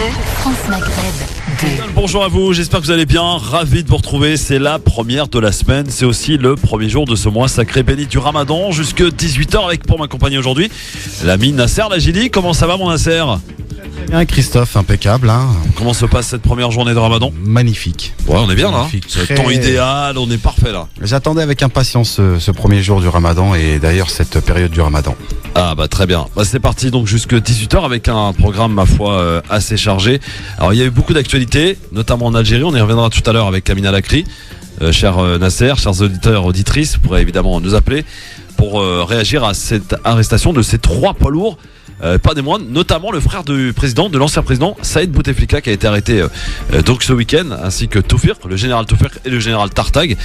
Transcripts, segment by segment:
France Maghreb 2. Bonjour à vous, j'espère que vous allez bien, ravi de vous retrouver, c'est la première de la semaine, c'est aussi le premier jour de ce mois sacré béni du Ramadan, jusque 18h avec pour m'accompagner aujourd'hui, l'ami Nasser Lajili. Comment ça va mon Nasser? Bien Christophe, impeccable hein. Comment se passe cette première journée de Ramadan? Magnifique. Ouais, on est bien Magnifique. là, c'est le temps idéal, on est parfait là. J'attendais avec impatience ce premier jour du Ramadan et d'ailleurs cette période du Ramadan. Ah bah très bien, c'est parti donc jusque 18h avec un programme ma foi assez chargé. Alors il y a eu beaucoup d'actualités, notamment en Algérie, on y reviendra tout à l'heure avec Amina Lakri. Cher Nasser, chers auditeurs, auditrices, vous pourrez évidemment nous appeler pour réagir à cette arrestation de ces 3 poids lourds. Pas des moindres, notamment le frère du président, de l'ancien président Saïd Bouteflika qui a été arrêté donc ce week-end, ainsi que Toufir, le général Toufir et le général Tartag,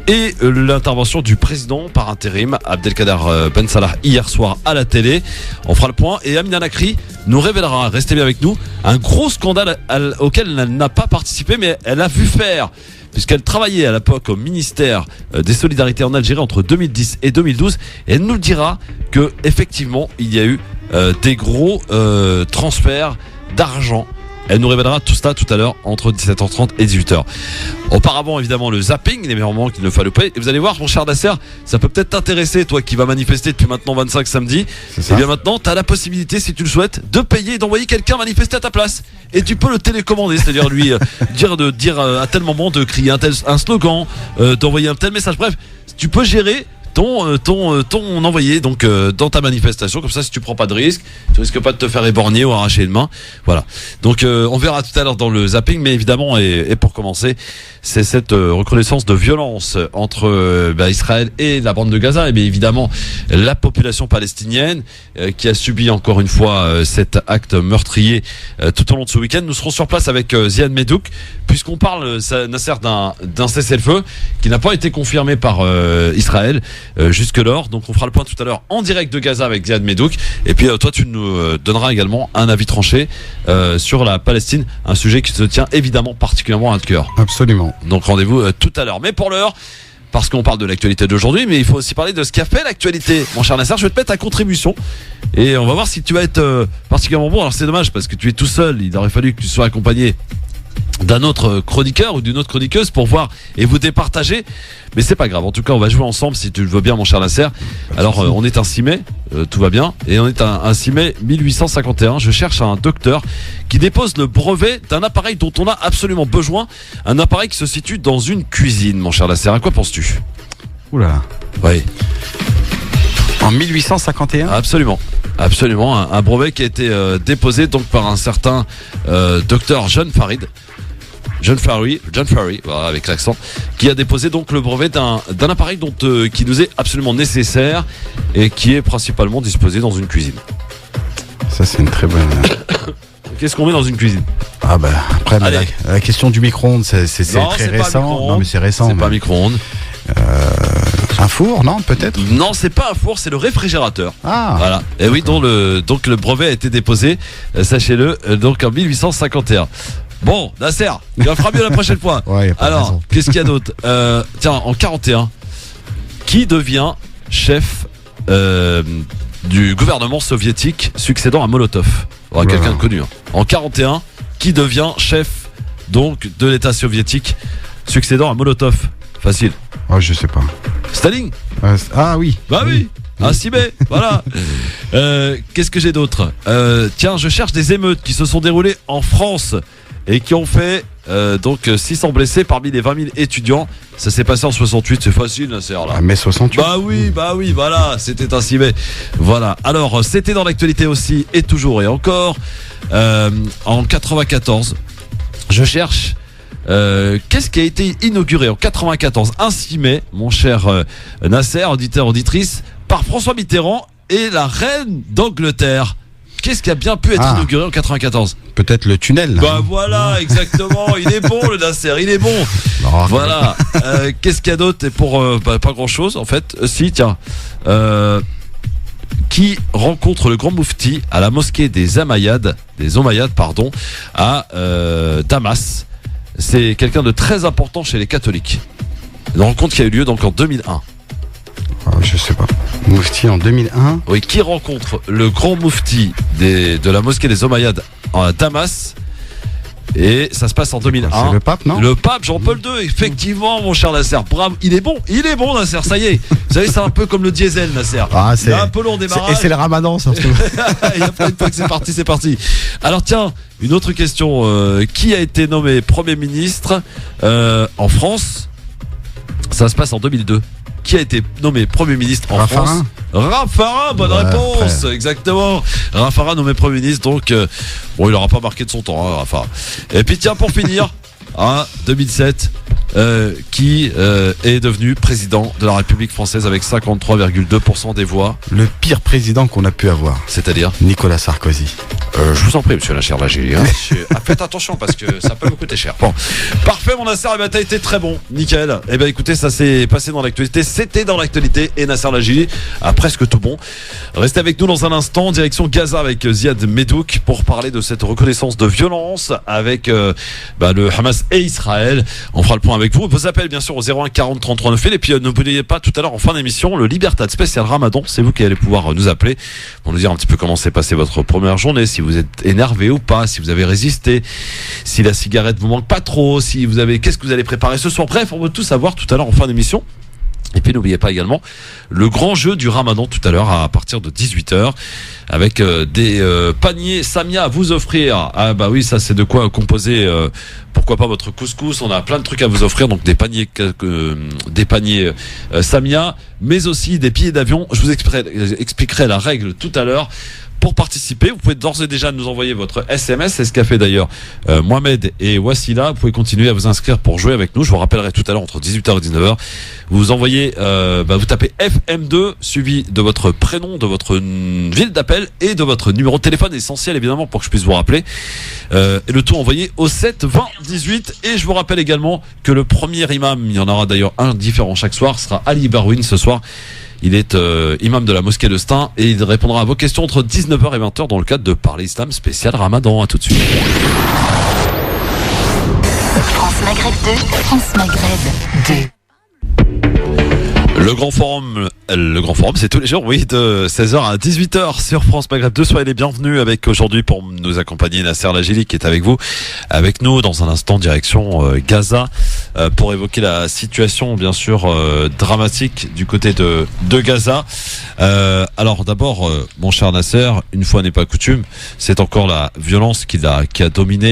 et l'intervention du président par intérim Abdelkader Ben Salah hier soir à la télé. On fera le point et Amina Lakri nous révélera, restez bien avec nous, un gros scandale auquel elle n'a pas participé mais elle a vu faire, puisqu'elle travaillait à l'époque au ministère des Solidarités en Algérie entre 2010 et 2012, et elle nous dira que effectivement il y a eu des gros transferts d'argent. Elle nous révélera tout cela tout à l'heure entre 17h30 et 18h. Auparavant, évidemment, le zapping, les meilleurs moments qu'il ne fallait pas. Et vous allez voir, mon cher Nasser, ça peut peut-être t'intéresser, toi qui vas manifester depuis maintenant 25 samedis. Et bien maintenant, tu as la possibilité, si tu le souhaites, de payer et d'envoyer quelqu'un manifester à ta place. Et tu peux le télécommander, c'est-à-dire lui dire à tel moment de crier un slogan, d'envoyer un tel message. Bref, tu peux gérer ton envoyé donc dans ta manifestation, comme ça si tu prends pas de risque, tu risques pas de te faire éborgner ou arracher une main. Voilà. Donc on verra tout à l'heure dans le zapping, mais évidemment et pour commencer, c'est cette recrudescence de violence entre Israël et la bande de Gaza, et bien évidemment la population palestinienne qui a subi encore une fois cet acte meurtrier tout au long de ce week-end. Nous serons sur place avec Ziad Medouk, puisqu'on parle Nasser d'un cessez-le-feu qui n'a pas été confirmé par Israël jusque-lors. Donc on fera le point tout à l'heure en direct de Gaza avec Ziad Medouk, et puis toi tu nous donneras également un avis tranché sur la Palestine, un sujet qui se tient évidemment particulièrement à cœur. Absolument. Donc rendez-vous tout à l'heure. Mais pour l'heure, parce qu'on parle de l'actualité d'aujourd'hui, mais il faut aussi parler de ce qu'a fait l'actualité. Mon cher Nasser, je vais te mettre ta contribution et on va voir si tu vas être particulièrement bon. Alors c'est dommage parce que tu es tout seul, il aurait fallu que tu sois accompagné d'un autre chroniqueur ou d'une autre chroniqueuse pour voir et vous départager, mais c'est pas grave. En tout cas on va jouer ensemble si tu le veux bien mon cher Nasser. Alors on est un 6 mai, tout va bien, et on est un 6 mai 1851. Je cherche un docteur qui dépose le brevet d'un appareil dont on a absolument besoin, un appareil qui se situe dans une cuisine. Mon cher Nasser, à quoi penses-tu? Oula. Oui. En 1851. Absolument, un brevet qui a été déposé donc par un certain docteur John Farry, voilà, avec l'accent, qui a déposé donc le brevet d'un appareil qui nous est absolument nécessaire et qui est principalement disposé dans une cuisine. Ça c'est une très bonne. Qu'est-ce qu'on met dans une cuisine? Ah bah après la question du micro-ondes c'est très récent. Non mais c'est récent. C'est pas un micro-ondes. Un four, non, peut-être? Non, c'est pas un four, c'est le réfrigérateur. Ah. Voilà. Et oui, donc le brevet a été déposé, sachez-le, donc en 1851. Bon, Nasser, tu vas feras mieux la prochaine fois. Ouais, alors, qu'est-ce qu'il y a d'autre? Tiens, en 41, qui devient chef du gouvernement soviétique succédant à Molotov? Voilà, quelqu'un de connu. Hein. En 41, qui devient chef donc de l'État soviétique succédant à Molotov? Facile. Oh, je sais pas. Staline. Ah oui. Bah oui. Un 6 mai, voilà. Qu'est-ce que j'ai d'autre? Tiens, je cherche des émeutes qui se sont déroulées en France et qui ont fait donc 600 blessés parmi les 20 000 étudiants. Ça s'est passé en 68, c'est facile, Nasser là. Ah, mai 68. Bah oui, voilà, c'était un 6 mai. Voilà. Alors, c'était dans l'actualité aussi et toujours et encore. En 94, je cherche. Qu'est-ce qui a été inauguré en 94, un 6 mai, mon cher Nasser, auditeur, auditrice, par François Mitterrand et la reine d'Angleterre? Qu'est-ce qui a bien pu être inauguré en 94? Peut-être le tunnel. Bah voilà, exactement. Il est bon le Nasser, il est bon. Non, voilà. Qu'est-ce qu'il y a d'autre? Et pour pas grand-chose en fait. Si, tiens. Qui rencontre le grand moufti à la mosquée des Omeyyades, à Damas. C'est quelqu'un de très important chez les catholiques. Une rencontre qui a eu lieu donc en 2001. Je sais pas. Moufti en 2001. Oui, qui rencontre le grand moufti de la mosquée des Omeyyades à Damas Et ça se passe en 2001. C'est le pape, non? Le pape Jean-Paul II, effectivement, mon cher Nasser. Bravo, il est bon, Nasser, ça y est. Vous savez, c'est un peu comme le diesel, Nasser. C'est un peu long au démarrage. Et c'est le ramadan, surtout. Il y a pas une fois que c'est parti. Alors tiens, une autre question. Qui a été nommé Premier ministre en France? Ça se passe en 2002. Qui a été nommé Premier ministre en France? Raffarin, bonne réponse, exactement. Raffarin nommé Premier ministre, donc bon, il n'aura pas marqué de son temps, hein, Raffarin. Et puis tiens, pour finir, 2007, qui est devenu président de la République française avec 53,2% des voix. Le pire président qu'on a pu avoir. C'est-à-dire Nicolas Sarkozy. Je vous en prie, monsieur Lacher, là, faites attention parce que ça peut vous coûter cher. Bon, parfait, mon Nasser, t'as été très bon, nickel. Écoutez, ça s'est passé dans l'actualité, c'était dans l'actualité et Nasser Lagili a presque tout bon. Restez avec nous dans un instant, direction Gaza avec Ziad Medouk pour parler de cette reconnaissance de violence avec le Hamas et Israël. On fera le point avec vous. Vos appels, bien sûr, au 01 40 33 9. Et puis, n'oubliez pas, tout à l'heure, en fin d'émission, le Libertad spécial Ramadan. C'est vous qui allez pouvoir nous appeler pour nous dire un petit peu comment s'est passée votre première journée, si vous êtes énervé ou pas, si vous avez résisté, si la cigarette vous manque pas trop, si vous avez, qu'est-ce que vous allez préparer ce soir. Bref, on veut tout savoir tout à l'heure en fin d'émission. Et puis n'oubliez pas également le grand jeu du Ramadan tout à l'heure à partir de 18h avec des paniers Samia à vous offrir. Ah bah oui, ça c'est de quoi composer pourquoi pas votre couscous. On a plein de trucs à vous offrir, donc des paniers Samia, mais aussi des billets d'avion. Je vous expliquerai la règle tout à l'heure. Pour participer, vous pouvez d'ores et déjà nous envoyer votre SMS, c'est ce qu'a fait d'ailleurs Mohamed et Wassila. Vous pouvez continuer à vous inscrire pour jouer avec nous. Je vous rappellerai tout à l'heure entre 18h et 19h. Vous envoyez, vous tapez FM2 suivi de votre prénom, de votre ville d'appel et de votre numéro de téléphone essentiel évidemment pour que je puisse vous rappeler. Et le tout envoyé au 7 20 18. Et je vous rappelle également que le premier imam, il y en aura d'ailleurs un différent chaque soir, sera Ali Barouine ce soir. Il est imam de la mosquée de Stein et il répondra à vos questions entre 19h et 20h dans le cadre de Parler Islam spécial Ramadan. À tout de suite. France Maghreb 2, France Maghreb 2. Le grand forum, c'est tous les jours, oui, de 16h à 18h sur France Maghreb 2. Soyez les bienvenus avec aujourd'hui pour nous accompagner Nasser Lagili qui est avec nous dans un instant direction Gaza pour évoquer la situation bien sûr dramatique du côté de Gaza. Alors d'abord, mon cher Nasser, une fois n'est pas coutume, c'est encore la violence qui a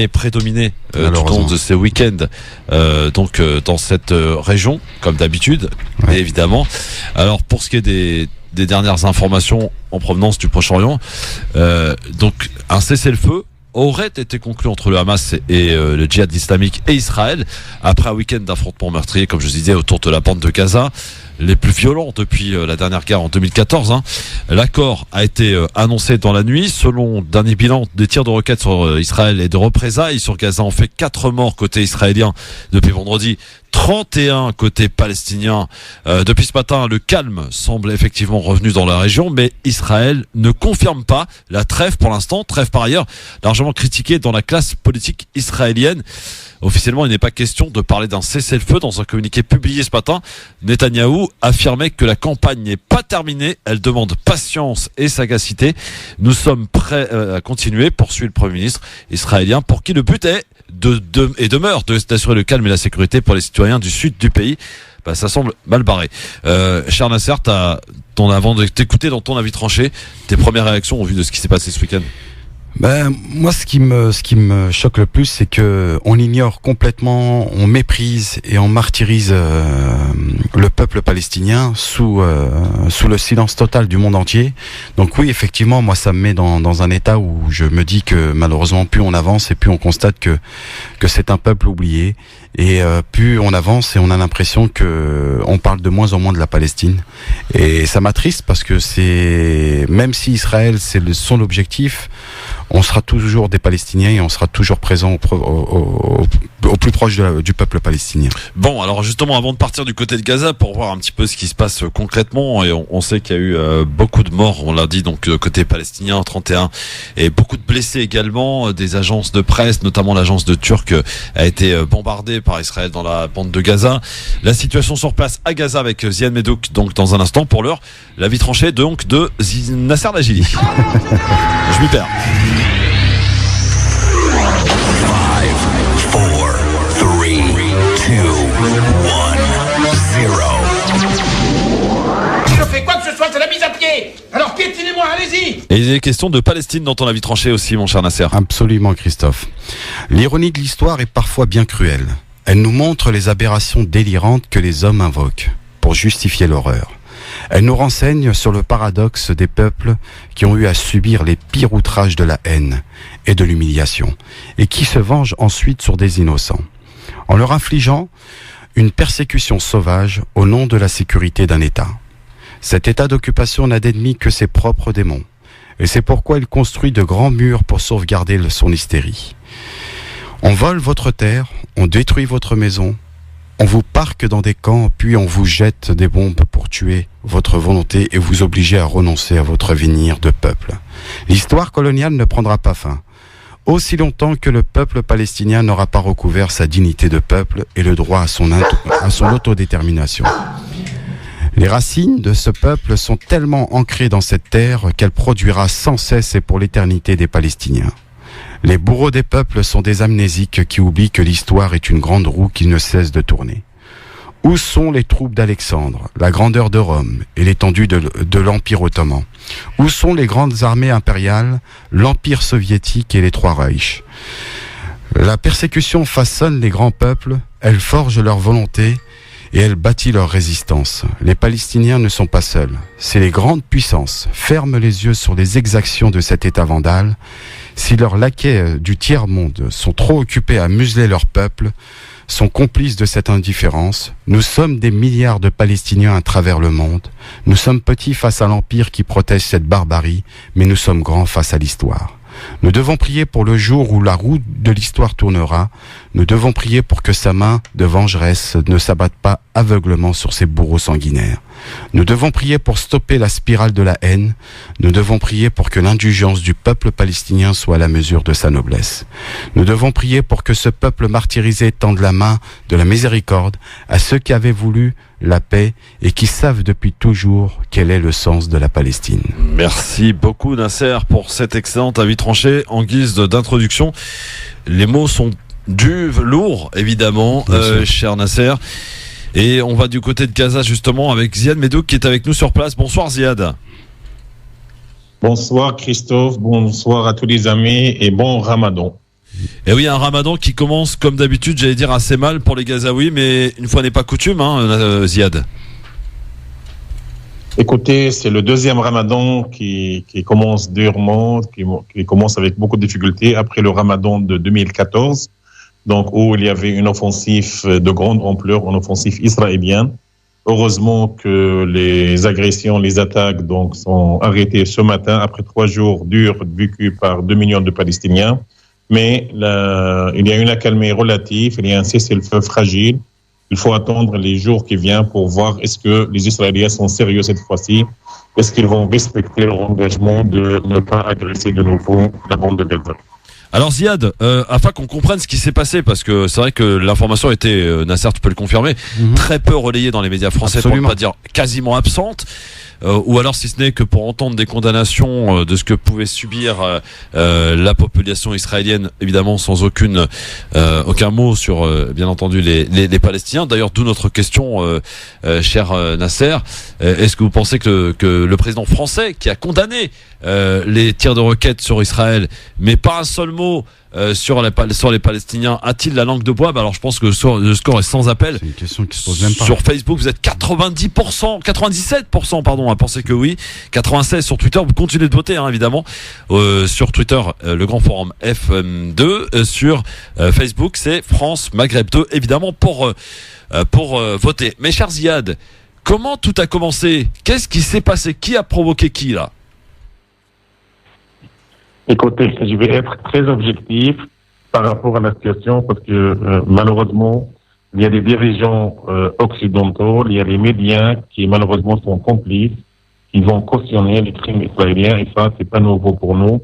prédominé tout au long de ces week-ends dans cette région, comme d'habitude, ouais. Évidemment. Alors pour ce qui est des dernières informations en provenance du Proche-Orient, donc un cessez-le-feu aurait été conclu entre le Hamas et le djihad islamique et Israël après un week-end d'affrontements meurtriers, comme je disais, autour de la bande de Gaza, les plus violents depuis la dernière guerre en 2014. L'accord a été annoncé dans la nuit. Selon dernier bilan des tirs de roquettes sur Israël et de représailles sur Gaza, on fait 4 morts côté israélien depuis vendredi, 31 côté palestinien. Depuis ce matin, le calme semble effectivement revenu dans la région, mais Israël ne confirme pas la trêve pour l'instant. Trêve par ailleurs largement critiquée dans la classe politique israélienne. Officiellement, il n'est pas question de parler d'un cessez-le-feu. Dans un communiqué publié ce matin, Netanyahou affirmait que la campagne n'est pas terminée. Elle demande patience et sagacité. Nous sommes prêts à continuer, poursuit le Premier ministre israélien, pour qui le but est et demeure d'assurer le calme et la sécurité pour les citoyens du sud du pays. Ça semble mal barré. Cher Nasser, avant de t'écouter dans ton avis tranché, tes premières réactions au vu de ce qui s'est passé ce week-end? Moi, ce qui me choque le plus, c'est que on ignore complètement, on méprise et on martyrise le peuple palestinien sous le silence total du monde entier. Donc oui, effectivement, moi, ça me met dans un état où je me dis que malheureusement, plus on avance et plus on constate que c'est un peuple oublié. Et plus on avance et on a l'impression que on parle de moins en moins de la Palestine. Et ça m'attriste parce que même si Israël c'est son objectif, on sera toujours des Palestiniens et on sera toujours présent au plus proche du peuple palestinien. Bon, alors justement, avant de partir du côté de Gaza pour voir un petit peu ce qui se passe concrètement, et on sait qu'il y a eu beaucoup de morts, on l'a dit, donc côté palestinien 31, et beaucoup de blessés également. Des agences de presse, notamment l'agence de Turc, a été bombardée par Israël dans la bande de Gaza. La situation sur place à Gaza avec Ziad Medouk, donc dans un instant. Pour l'heure, l'avis tranché donc de Nasser Lagili. Je m'y perds. 5, allez, alors piétinez-moi, allez-y. Et il est question de Palestine dans ton avis tranché aussi, mon cher Nasser. Absolument, Christophe. L'ironie de l'histoire est parfois bien cruelle. Elle nous montre les aberrations délirantes que les hommes invoquent pour justifier l'horreur. Elle nous renseigne sur le paradoxe des peuples qui ont eu à subir les pires outrages de la haine et de l'humiliation, et qui se vengent ensuite sur des innocents, en leur infligeant une persécution sauvage au nom de la sécurité d'un État. Cet état d'occupation n'a d'ennemi que ses propres démons, et c'est pourquoi il construit de grands murs pour sauvegarder son hystérie. On vole votre terre, on détruit votre maison, on vous parque dans des camps, puis on vous jette des bombes pour tuer votre volonté et vous obliger à renoncer à votre avenir de peuple. L'histoire coloniale ne prendra pas fin, aussi longtemps que le peuple palestinien n'aura pas recouvert sa dignité de peuple et le droit à son autodétermination. Les racines de ce peuple sont tellement ancrées dans cette terre qu'elle produira sans cesse et pour l'éternité des Palestiniens. Les bourreaux des peuples sont des amnésiques qui oublient que l'histoire est une grande roue qui ne cesse de tourner. Où sont les troupes d'Alexandre, la grandeur de Rome et l'étendue de l'Empire ottoman? Où sont les grandes armées impériales, l'Empire soviétique et les trois Reichs? La persécution façonne les grands peuples, elle forge leur volonté et elle bâtit leur résistance. Les Palestiniens ne sont pas seuls. Si les grandes puissances ferment les yeux sur les exactions de cet État vandale, si leurs laquais du tiers-monde sont trop occupés à museler leur peuple, sont complices de cette indifférence, nous sommes des milliards de Palestiniens à travers le monde. Nous sommes petits face à l'Empire qui protège cette barbarie, mais nous sommes grands face à l'histoire. Nous devons prier pour le jour où la roue de l'histoire tournera. Nous devons prier pour que sa main de vengeresse ne s'abatte pas aveuglement sur ses bourreaux sanguinaires. Nous devons prier pour stopper la spirale de la haine. Nous devons prier pour que l'indulgence du peuple palestinien soit à la mesure de sa noblesse. Nous devons prier pour que ce peuple martyrisé tende la main de la miséricorde à ceux qui avaient voulu la paix et qui savent depuis toujours quel est le sens de la Palestine. Merci beaucoup Nasser pour cet excellent avis tranché. En guise d'introduction, les mots sont durs, lourds évidemment, cher Nasser. Et on va du côté de Gaza justement avec Ziad Medouk qui est avec nous sur place. Bonsoir Ziad. Bonsoir Christophe, bonsoir à tous les amis et bon Ramadan. Et oui, un Ramadan qui commence comme d'habitude, j'allais dire assez mal pour les Gazaouis, mais une fois n'est pas coutume, Ziad. Écoutez, c'est le deuxième Ramadan qui commence durement, qui commence avec beaucoup de difficultés après le Ramadan de 2014, donc où il y avait une offensive de grande ampleur, une offensive israélienne. Heureusement que les agressions, les attaques donc sont arrêtées ce matin après 3 jours durs vécus par 2 millions de Palestiniens. Mais il y a une accalmie relative, il y a un cessez-le-feu fragile. Il faut attendre les jours qui viennent pour voir est-ce que les Israéliens sont sérieux cette fois-ci. Est-ce qu'ils vont respecter leur engagement de ne pas agresser de nouveau la bande de Gaza. Alors Ziad, afin qu'on comprenne ce qui s'est passé, parce que c'est vrai que l'information était, Nasser tu peux le confirmer, très peu relayée dans les médias français, pour ne pas dire quasiment absente. Ou alors si ce n'est que pour entendre des condamnations de ce que pouvait subir la population israélienne, évidemment sans aucun mot sur bien entendu les Palestiniens. D'ailleurs d'où notre question, cher Nasser, est-ce que vous pensez que le président français qui a condamné les tirs de roquettes sur Israël, mais pas un seul mot sur les Palestiniens, a-t-il la langue de bois? Alors je pense que le score est sans appel. C'est une question qui se pose même pas. Sur Facebook, vous êtes 97% pardon, à penser que oui. 96 sur Twitter, vous continuez de voter évidemment. Sur Twitter, le Grand Forum FM2. Sur Facebook, c'est France Maghreb 2, évidemment, pour voter. Mais cher Ziad, comment tout a commencé? Qu'est-ce qui s'est passé? Qui a provoqué qui là? Écoutez, je vais être très objectif par rapport à la situation parce que malheureusement, il y a des dirigeants occidentaux, il y a les médias qui malheureusement sont complices, qui vont cautionner les crimes israéliens et ça, c'est pas nouveau pour nous.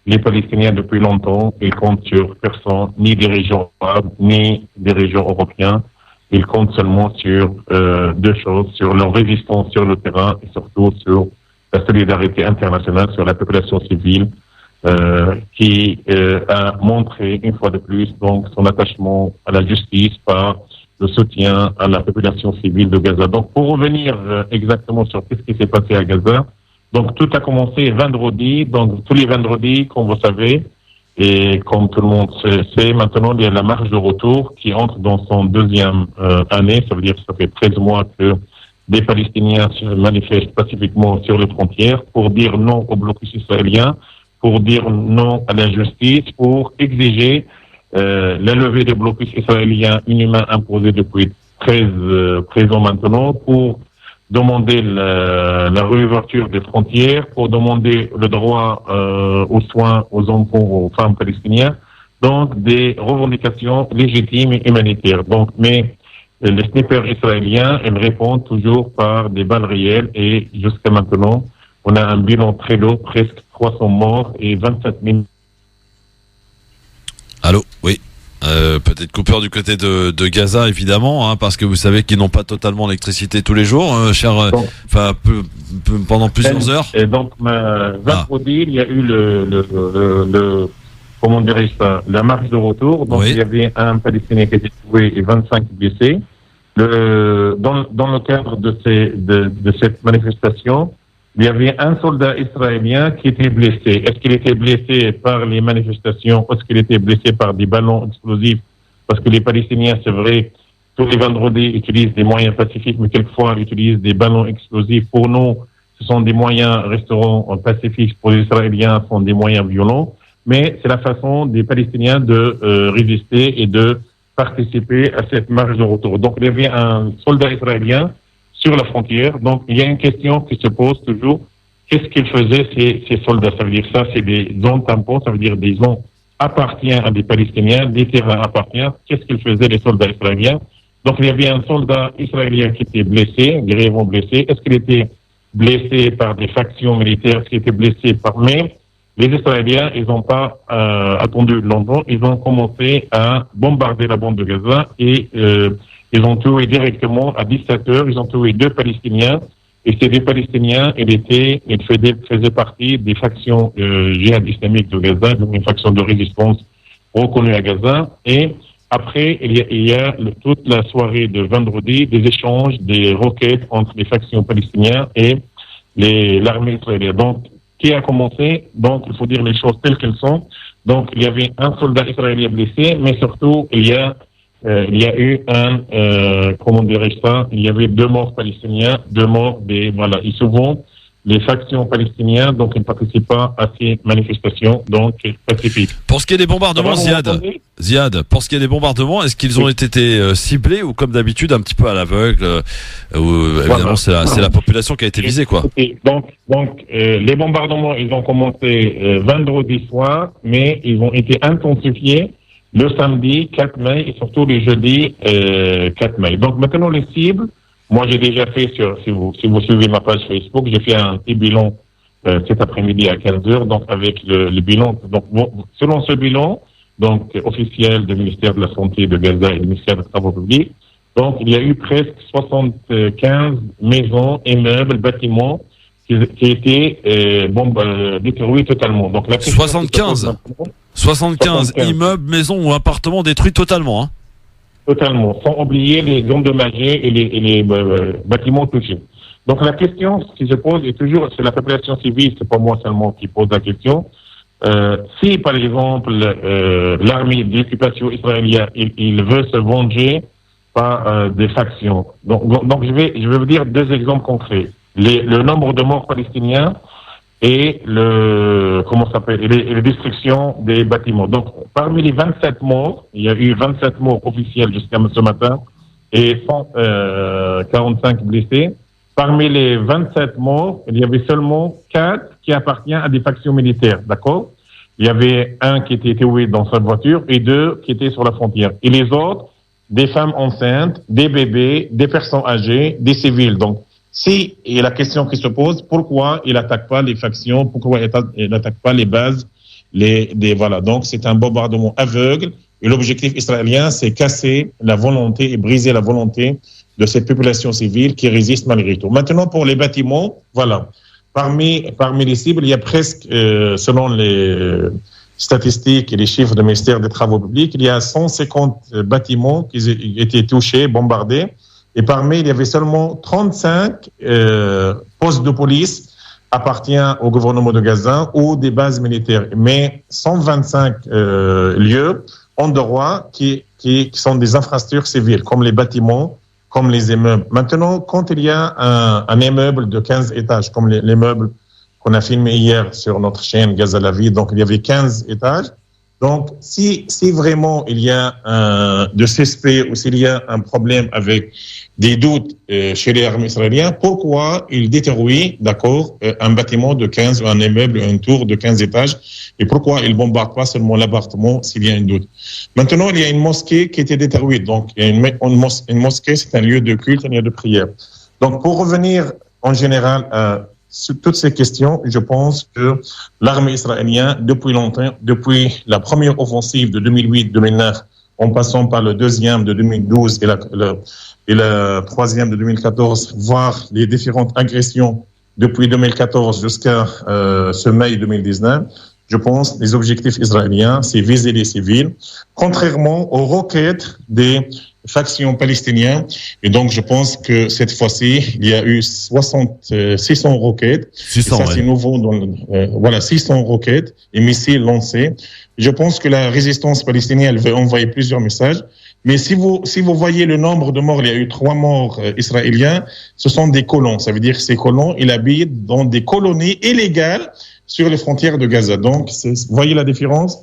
Les Palestiniens, depuis longtemps, ils comptent sur personne, ni des régions arabes, ni des régions européennes. Ils comptent seulement sur 2 choses, sur leur résistance sur le terrain et surtout sur la solidarité internationale, sur la population civile. Qui a montré une fois de plus donc son attachement à la justice par le soutien à la population civile de Gaza. Donc pour revenir exactement sur ce qui s'est passé à Gaza, Donc tout a commencé vendredi, donc tous les vendredis, comme vous savez, et comme tout le monde sait, maintenant il y a la marche de retour qui entre dans son deuxième année, ça veut dire que ça fait 13 mois que des Palestiniens se manifestent pacifiquement sur les frontières pour dire non au blocus israélien, pour dire non à l'injustice, pour exiger la levée des blocus israéliens inhumains imposés depuis 13 ans maintenant, pour demander la réouverture des frontières, pour demander le droit aux soins aux enfants, aux femmes palestiniennes, donc des revendications légitimes et humanitaires. Donc, mais les snipers israéliens, ils répondent toujours par des balles réelles et jusqu'à maintenant, on a un bilan très lourd, presque 300 morts et 27 000. Allô, oui. Peut-être coupure du côté de Gaza, évidemment, hein, parce que vous savez qu'ils n'ont pas totalement l'électricité tous les jours, pendant plusieurs heures. Et donc, vendredi, il y a eu comment dirais-je ça, la marche de retour. Donc, il y avait un Palestinien qui a été tué et 25 blessés. Dans le cadre de cette manifestation, il y avait un soldat israélien qui était blessé. Est-ce qu'il était blessé par les manifestations? Est-ce qu'il était blessé par des ballons explosifs? Parce que les Palestiniens, c'est vrai, tous les vendredis utilisent des moyens pacifiques, mais quelquefois ils utilisent des ballons explosifs. Pour nous, ce sont des moyens restaurants pacifiques. Pour les Israéliens, ce sont des moyens violents. Mais c'est la façon des Palestiniens de résister et de participer à cette marche de retour. Donc, il y avait un soldat israélien sur la frontière. Donc, il y a une question qui se pose toujours. Qu'est-ce qu'ils faisaient, ces soldats? Ça veut dire ça, c'est des zones tampons, ça veut dire des zones appartiennent à des Palestiniens, des terrains appartiennent. Qu'est-ce qu'ils faisaient, les soldats israéliens? Donc, il y avait un soldat israélien qui était blessé, grièvement blessé. Est-ce qu'il était blessé par des factions militaires? Est-ce qu'il était blessé par... Mais les Israéliens, ils n'ont pas attendu longtemps. Ils ont commencé à bombarder la bande de Gaza et ils ont tué directement à 17 heures. Ils ont tué 2 Palestiniens. Et ces 2 Palestiniens, ils faisaient partie des factions djihad islamiques de Gaza, donc une faction de résistance reconnue à Gaza. Et après, il y a toute la soirée de vendredi des échanges, des roquettes entre les factions palestiniennes et l'armée israélienne. Donc, qui a commencé? Donc, il faut dire les choses telles qu'elles sont. Donc, il y avait un soldat israélien blessé, mais surtout, il y a eu comment dirais-je ça? Il y avait 2 morts palestiniens, 2 morts voilà. Et souvent, les factions palestiniennes, donc, ils ne participent pas à ces manifestations, donc, pacifiques. Pour ce qui est des bombardements, Ziad, pour ce qui est des bombardements, est-ce qu'ils ont été ciblés ou comme d'habitude un petit peu à l'aveugle, évidemment, voilà. c'est la population qui a été visée, quoi. Donc, les bombardements, ils ont commencé vendredi soir, mais ils ont été intensifiés le samedi 4 mai et surtout le jeudi 4 mai. Donc maintenant les cibles, moi j'ai déjà fait si vous suivez ma page Facebook, j'ai fait un petit bilan cet après-midi à 15h, donc avec le bilan. Donc selon ce bilan, donc officiel du ministère de la Santé de Gaza et du ministère des Travaux publics, donc il y a eu presque 75 maisons, immeubles, bâtiments qui étaient détruits totalement. Donc la 75 immeubles, maisons ou appartements détruits totalement, hein? Totalement, sans oublier les endommagés et les bâtiments touchés. Donc la question qui se pose est toujours, c'est la population civile, c'est pas moi seulement qui pose la question. Si par exemple l'armée d'occupation israélienne, il veut se venger par des factions. Donc je vais vous dire 2 exemples concrets. Le nombre de morts palestiniens et les destructions des bâtiments. Donc, parmi les 27 morts, il y a eu 27 morts officiels jusqu'à ce matin et 145 blessés. Parmi les 27 morts, il y avait seulement 4 qui appartiennent à des factions militaires, d'accord? Il y avait un qui était tué dans sa voiture et 2 qui étaient sur la frontière. Et les autres, des femmes enceintes, des bébés, des personnes âgées, des civils. Donc, et la question qui se pose, pourquoi il n'attaque pas les factions, pourquoi il n'attaque pas les bases, voilà. Donc, c'est un bombardement aveugle. Et l'objectif israélien, c'est casser la volonté et briser la volonté de cette population civile qui résiste malgré tout. Maintenant, pour les bâtiments, voilà. Parmi les cibles, il y a presque, selon les statistiques et les chiffres du ministère des Travaux publics, il y a 150 bâtiments qui étaient touchés, bombardés. Et parmi, il y avait seulement 35 postes de police appartient au gouvernement de Gaza ou des bases militaires. Mais 125 lieux en droit qui sont des infrastructures civiles, comme les bâtiments, comme les immeubles. Maintenant, quand il y a un immeuble de 15 étages, comme les meubles qu'on a filmé hier sur notre chaîne Gaza la vie, donc il y avait 15 étages. Donc, si vraiment il y a de suspect ou s'il y a un problème avec des doutes chez les armées israéliennes, pourquoi ils détruisent, un bâtiment de 15 ou un immeuble, une tour de 15 étages, et pourquoi ils bombardent pas seulement l'appartement s'il y a un doute. Maintenant, il y a une mosquée qui a été détruite. Donc, une mosquée, c'est un lieu de culte, un lieu de prière. Donc, pour revenir en général sur toutes ces questions, je pense que l'armée israélienne, depuis longtemps, depuis la première offensive de 2008-2009, en passant par le deuxième de 2012 et la troisième de 2014, voire les différentes agressions depuis 2014 jusqu'à ce mai 2019, je pense les objectifs israéliens, c'est viser les civils, contrairement aux requêtes des factions palestiniennes. Et donc, je pense que cette fois-ci, il y a eu 600 roquettes. 600, et ça, c'est nouveau. 600 roquettes et missiles lancés. Je pense que la résistance palestinienne, elle veut envoyer plusieurs messages. Mais si vous voyez le nombre de morts, il y a eu 3 morts israéliens. Ce sont des colons. Ça veut dire que ces colons, ils habitent dans des colonies illégales sur les frontières de Gaza. Donc, vous voyez la différence?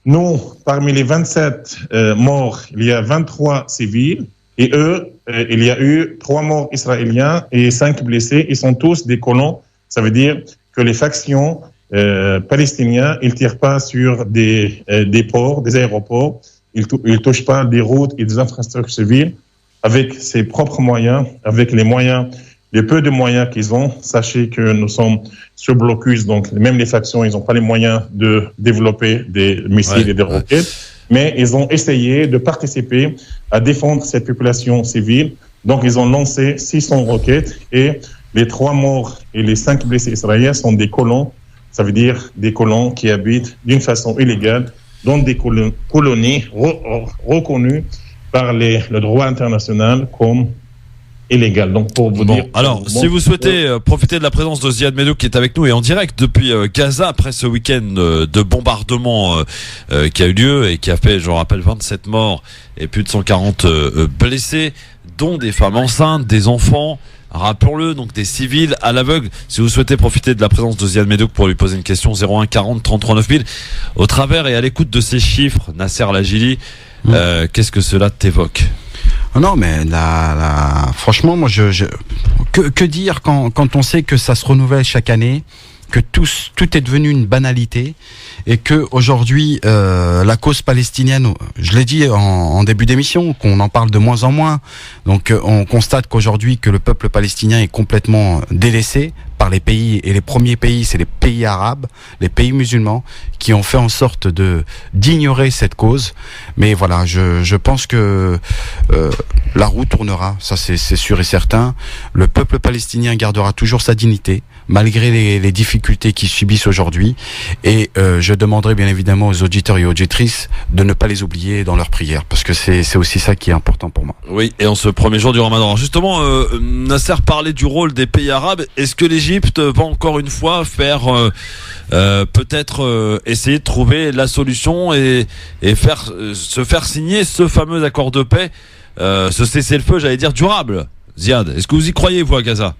Nous, parmi les 27 morts, il y a 23 civils. Et eux, il y a eu 3 morts israéliens et 5 blessés. Ils sont tous des colons. Ça veut dire que les factions palestiniennes, ils tirent pas sur des ports, des aéroports. Ils touchent pas des routes et des infrastructures civiles avec ses propres moyens, avec les peu de moyens qu'ils ont. Sachez que nous sommes sur blocus, donc même les factions, ils n'ont pas les moyens de développer des missiles et des roquettes, mais ils ont essayé de participer à défendre cette population civile. Donc, ils ont lancé 600 roquettes et les 3 morts et les 5 blessés israéliens sont des colons. Ça veut dire des colons qui habitent d'une façon illégale dans des colonies reconnues par le droit international comme illégal. Donc pour vous dire. Alors, si vous souhaitez profiter de la présence de Ziad Medhouk qui est avec nous et en direct depuis Gaza après ce week-end de bombardement qui a eu lieu et qui a fait, je rappelle, 27 morts et plus de 140 blessés, dont des femmes enceintes, des enfants. Rappelons-le, donc des civils à l'aveugle. Si vous souhaitez profiter de la présence de Ziad Medhouk pour lui poser une question, 01 40 33 9000. Au travers et à l'écoute de ces chiffres, Nasser Lajili, qu'est-ce que cela t'évoque? Non, mais franchement, moi, que dire quand on sait que ça se renouvelle chaque année, que tout est devenu une banalité, et que aujourd'hui la cause palestinienne, je l'ai dit en début d'émission, qu'on en parle de moins en moins. Donc on constate qu'aujourd'hui que le peuple palestinien est complètement délaissé par les pays, et les premiers pays, c'est les pays arabes, les pays musulmans, qui ont fait en sorte d'ignorer cette cause. Mais voilà, je pense que la roue tournera, ça c'est sûr et certain. Le peuple palestinien gardera toujours sa dignité, malgré les difficultés qu'ils subissent aujourd'hui. Et je demanderai bien évidemment aux auditeurs et auditrices de ne pas les oublier dans leurs prières, parce que c'est aussi ça qui est important pour moi. Oui, et en ce premier jour du Ramadan. Alors justement, Nasser parlait du rôle des pays arabes. Est-ce que l'Égypte va encore une fois faire peut-être essayer de trouver la solution et se faire signer ce fameux accord de paix, ce cessez-le-feu, j'allais dire durable? Ziad, est-ce que vous y croyez, vous, à Gaza?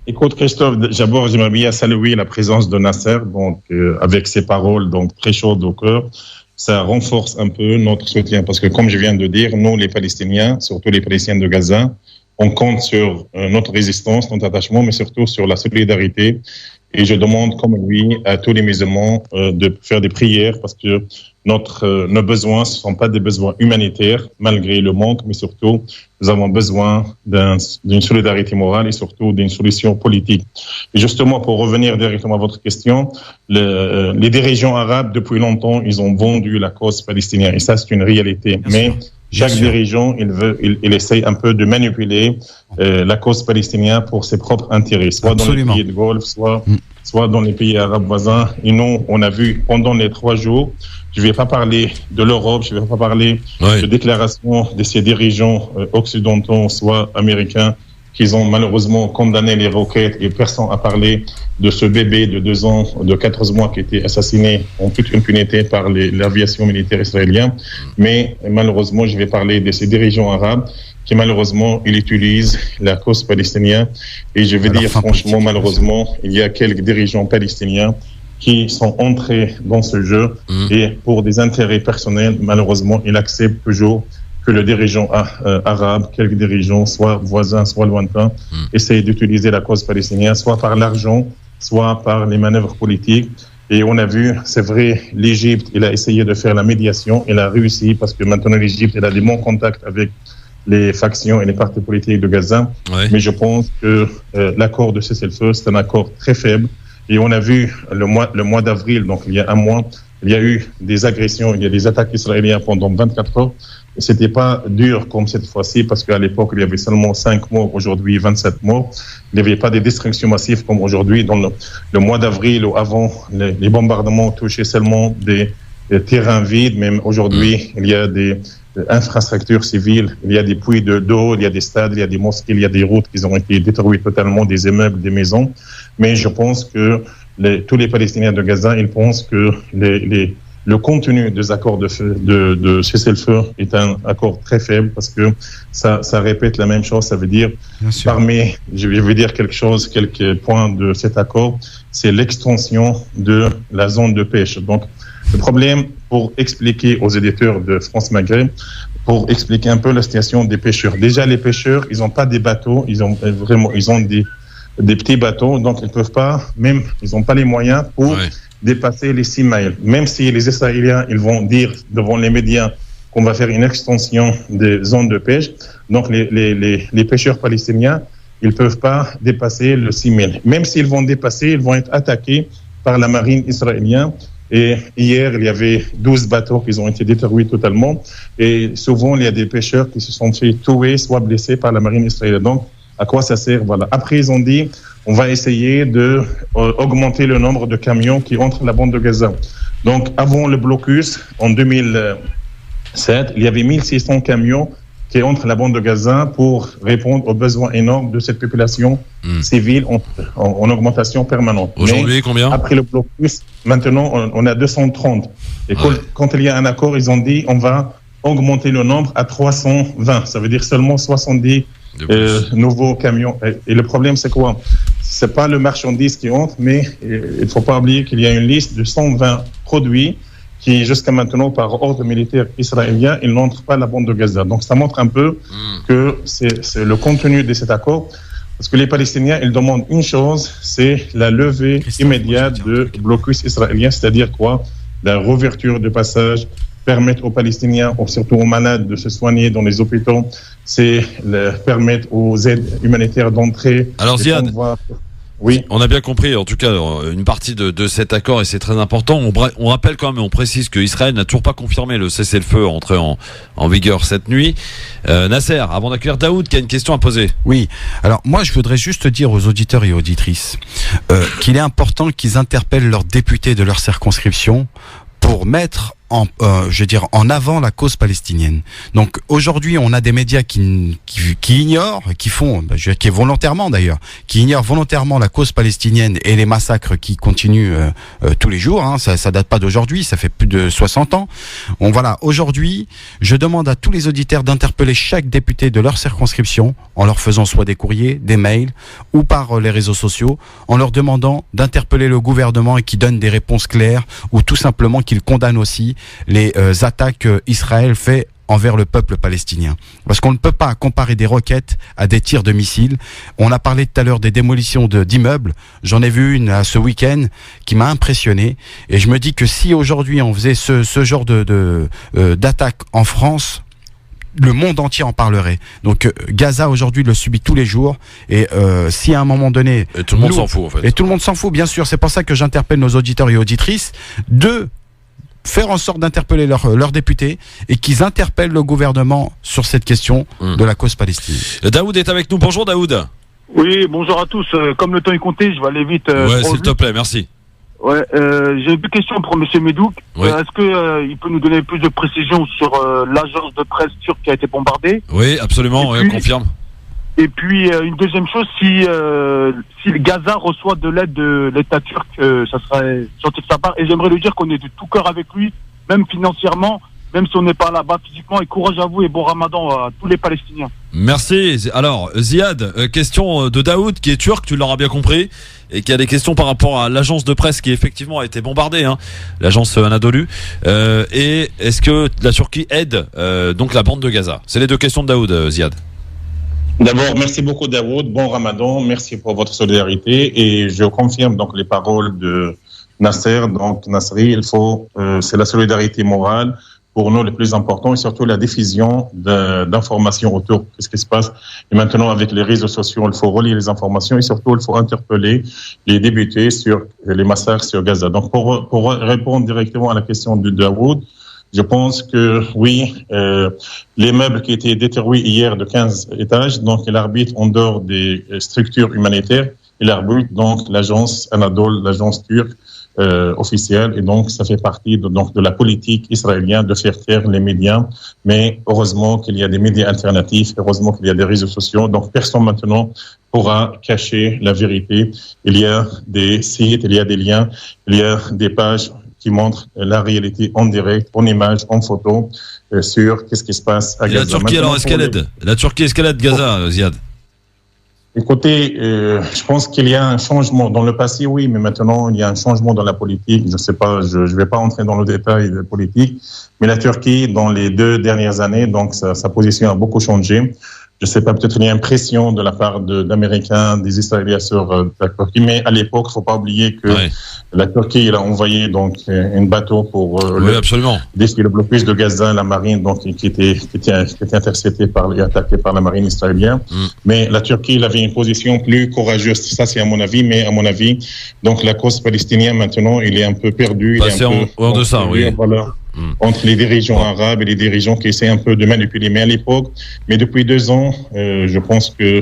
Écoute, Christophe, d'abord, j'aimerais bien saluer la présence de Nasser, donc avec ses paroles donc très chaudes au cœur. Ça renforce un peu notre soutien, parce que comme je viens de dire, nous, les Palestiniens, surtout les Palestiniens de Gaza, on compte sur notre résistance, notre attachement, mais surtout sur la solidarité. Et je demande, comme lui, à tous les musulmans de faire des prières, parce que nos besoins, ce ne sont pas des besoins humanitaires, malgré le manque, mais surtout, nous avons besoin d'une solidarité morale et surtout d'une solution politique. Et justement, pour revenir directement à votre question, les dirigeants arabes, depuis longtemps, ils ont vendu la cause palestinienne. Et ça, c'est une réalité. Mais chaque dirigeant, il essaye un peu de manipuler la cause palestinienne pour ses propres intérêts, soit dans les pays de Golfe, soit dans les pays arabes voisins. Et nous, on a vu pendant les 3 jours, je ne vais pas parler de l'Europe, je ne vais pas parler de déclarations de ces dirigeants occidentaux, soit américains, qu'ils ont malheureusement condamné les roquettes et personne n'a parlé de ce bébé de 2 ans, de 14 mois qui a été assassiné en toute impunité par l'aviation militaire israélienne. Mais malheureusement, je vais parler de ces dirigeants arabes qui malheureusement, ils utilisent la cause palestinienne. Et je vais dire franchement, malheureusement, il y a quelques dirigeants palestiniens qui sont entrés dans ce jeu et pour des intérêts personnels, malheureusement, ils acceptent toujours que le dirigeant arabe, quelques dirigeants, soit voisins, soit lointains, essayent d'utiliser la cause palestinienne, soit par l'argent, soit par les manœuvres politiques. Et on a vu, c'est vrai, l'Égypte, il a essayé de faire la médiation, il a réussi parce que maintenant l'Égypte, elle a des bons contacts avec les factions et les partis politiques de Gaza. Ouais. Mais je pense que l'accord de cessez-le-feu, c'est un accord très faible. Et on a vu le mois d'avril, donc il y a un mois, il y a eu des agressions, il y a des attaques israéliennes pendant 24 heures. Et c'était pas dur comme cette fois-ci parce qu'à l'époque, il y avait seulement 5 morts, aujourd'hui 27 morts. Il n'y avait pas des destructions massives comme aujourd'hui. Dans le mois d'avril ou avant, les bombardements touchaient seulement des terrains vides. Même aujourd'hui, il y a des infrastructures civiles, il y a des puits d'eau, il y a des stades, il y a des mosquées, il y a des routes qui ont été détruites totalement, des immeubles, des maisons. Mais je pense que tous les Palestiniens de Gaza, ils pensent que le contenu des accords de cessez-le-feu est un accord très faible parce que ça répète la même chose. Ça veut dire, je vais dire quelques points de cet accord, c'est l'extension de la zone de pêche. Donc, le problème, pour expliquer aux éditeurs de France Maghreb, pour expliquer un peu la situation des pêcheurs. Déjà, les pêcheurs, ils n'ont pas des bateaux, ils ont des petits bateaux, donc ils peuvent pas, même, ils n'ont pas les moyens pour dépasser les 6 miles. Même si les Israéliens, ils vont dire devant les médias qu'on va faire une extension des zones de pêche, donc les pêcheurs palestiniens, ils peuvent pas dépasser le 6 miles. Même s'ils vont dépasser, ils vont être attaqués par la marine israélienne. Et hier, il y avait 12 bateaux qui ont été détruits totalement. Et souvent, il y a des pêcheurs qui se sont fait tuer, soit blessés par la marine israélienne. Donc, à quoi ça sert? Voilà. Après, ils ont dit, on va essayer de augmenter le nombre de camions qui entrent dans la bande de Gaza. Donc, avant le blocus, en 2007, il y avait 1600 camions qui entrent dans la bande de Gaza pour répondre aux besoins énormes de cette population civile en augmentation permanente. Aujourd'hui, combien? Après le blocus, maintenant, on a 230. Et quand il y a un accord, ils ont dit, on va augmenter le nombre à 320. Ça veut dire seulement 70 nouveaux camions. Et le problème, c'est quoi? C'est pas le marchandise qui entre, mais il faut pas oublier qu'il y a une liste de 120 produits qui, jusqu'à maintenant, par ordre militaire israélien, ils n'entrent pas à la bande de Gaza. Donc, ça montre un peu que c'est le contenu de cet accord. Parce que les Palestiniens, ils demandent une chose, c'est la levée immédiate du blocus israélien, c'est-à-dire quoi? La réouverture de passage, permettre aux Palestiniens, surtout aux malades, de se soigner dans les hôpitaux, c'est permettre aux aides humanitaires d'entrer. Alors, Ziad, oui. On a bien compris, en tout cas, une partie de cet accord, et c'est très important. On rappelle quand même, on précise que Israël n'a toujours pas confirmé le cessez-le-feu entré en vigueur cette nuit. Nasser, avant d'accueillir Daoud, qui a une question à poser. Oui. Alors, moi, je voudrais juste dire aux auditeurs et auditrices qu'il est important qu'ils interpellent leurs députés de leur circonscription pour mettre en avant la cause palestinienne. Donc aujourd'hui, on a des médias qui ignorent, qui volontairement d'ailleurs, qui ignorent volontairement la cause palestinienne et les massacres qui continuent tous les jours. Hein, ça date pas d'aujourd'hui, ça fait plus de 60 ans. Aujourd'hui, je demande à tous les auditeurs d'interpeller chaque député de leur circonscription en leur faisant soit des courriers, des mails ou par les réseaux sociaux, en leur demandant d'interpeller le gouvernement et qu'il donne des réponses claires ou tout simplement qu'il condamne aussi les attaques Israël fait envers le peuple palestinien. Parce qu'on ne peut pas comparer des roquettes à des tirs de missiles. On a parlé tout à l'heure des démolitions d'immeubles. J'en ai vu une ce week-end qui m'a impressionné. Et je me dis que si aujourd'hui on faisait ce genre d'attaque en France, le monde entier en parlerait. Donc Gaza aujourd'hui le subit tous les jours. Et si à un moment donné... Et tout le monde s'en fout en fait. Et tout le monde s'en fout, bien sûr. C'est pour ça que j'interpelle nos auditeurs et auditrices de faire en sorte d'interpeller leurs députés et qu'ils interpellent le gouvernement sur cette question de la cause palestinienne. Daoud est avec nous. Bonjour Daoud. Oui, bonjour à tous. Comme le temps est compté, je vais aller vite. S'il te plaît, merci. Ouais, j'ai deux questions pour M. Medouk. Oui. Est-ce que il peut nous donner plus de précisions sur l'agence de presse turque qui a été bombardée? Oui, absolument, on confirme. Et puis une deuxième chose, si le Gaza reçoit de l'aide de l'État turc, ça serait gentil de sa part. Et j'aimerais lui dire qu'on est de tout cœur avec lui, même financièrement, même si on n'est pas là-bas physiquement. Et courage à vous et bon Ramadan à tous les Palestiniens. Merci. Alors, Ziad, question de Daoud qui est turc, tu l'auras bien compris, et qui a des questions par rapport à l'agence de presse qui effectivement a été bombardée, hein, l'agence Anadolu. Et est-ce que la Turquie aide donc la bande de Gaza? C'est les deux questions de Daoud, Ziad. D'abord, merci beaucoup Daoud, bon Ramadan, merci pour votre solidarité et je confirme donc les paroles de Nasser. Donc Nasri, c'est la solidarité morale pour nous le plus important et surtout la diffusion d'informations autour de ce qui se passe. Et maintenant avec les réseaux sociaux, il faut relier les informations et surtout il faut interpeller les députés sur les massacres sur Gaza. Donc pour répondre directement à la question de Daoud, je pense que oui, les meubles qui étaient détruits hier de 15 étages, donc il arbitre en dehors des structures humanitaires, il arbitre donc l'agence Anadolu, l'agence turque officielle, et donc ça fait partie de la politique israélienne de faire taire les médias. Mais heureusement qu'il y a des médias alternatifs, heureusement qu'il y a des réseaux sociaux, donc personne maintenant pourra cacher la vérité. Il y a des sites, il y a des liens, il y a des pages qui montre la réalité en direct, en image, en photo, sur qu'est-ce qui se passe à Gaza. La Turquie, alors, est-ce qu'elle aide? La Turquie, est-ce qu'elle aide Gaza, Ziad? Écoutez, je pense qu'il y a un changement. Dans le passé, oui, mais maintenant, il y a un changement dans la politique. Je ne sais pas, je vais pas entrer dans le détail de la politique, mais la Turquie, dans les 2 dernières années, donc sa position a beaucoup changé. Je sais pas, peut-être il y a une pression de la part d'Américains, des Israéliens sur la Turquie, mais à l'époque, faut pas oublier que la Turquie, elle a envoyé donc un bateau pour défier le blocus de Gaza, la marine, donc qui était intercepté et attaqué par la marine israélienne. Mais la Turquie, elle avait une position plus courageuse. Ça, c'est à mon avis, mais à mon avis, donc la cause palestinienne maintenant, il est un peu perdu. C'est en deçà, oui. Voilà. Entre les dirigeants arabes et les dirigeants qui essaient un peu de manipuler. Mais à l'époque, mais depuis 2 ans, je pense que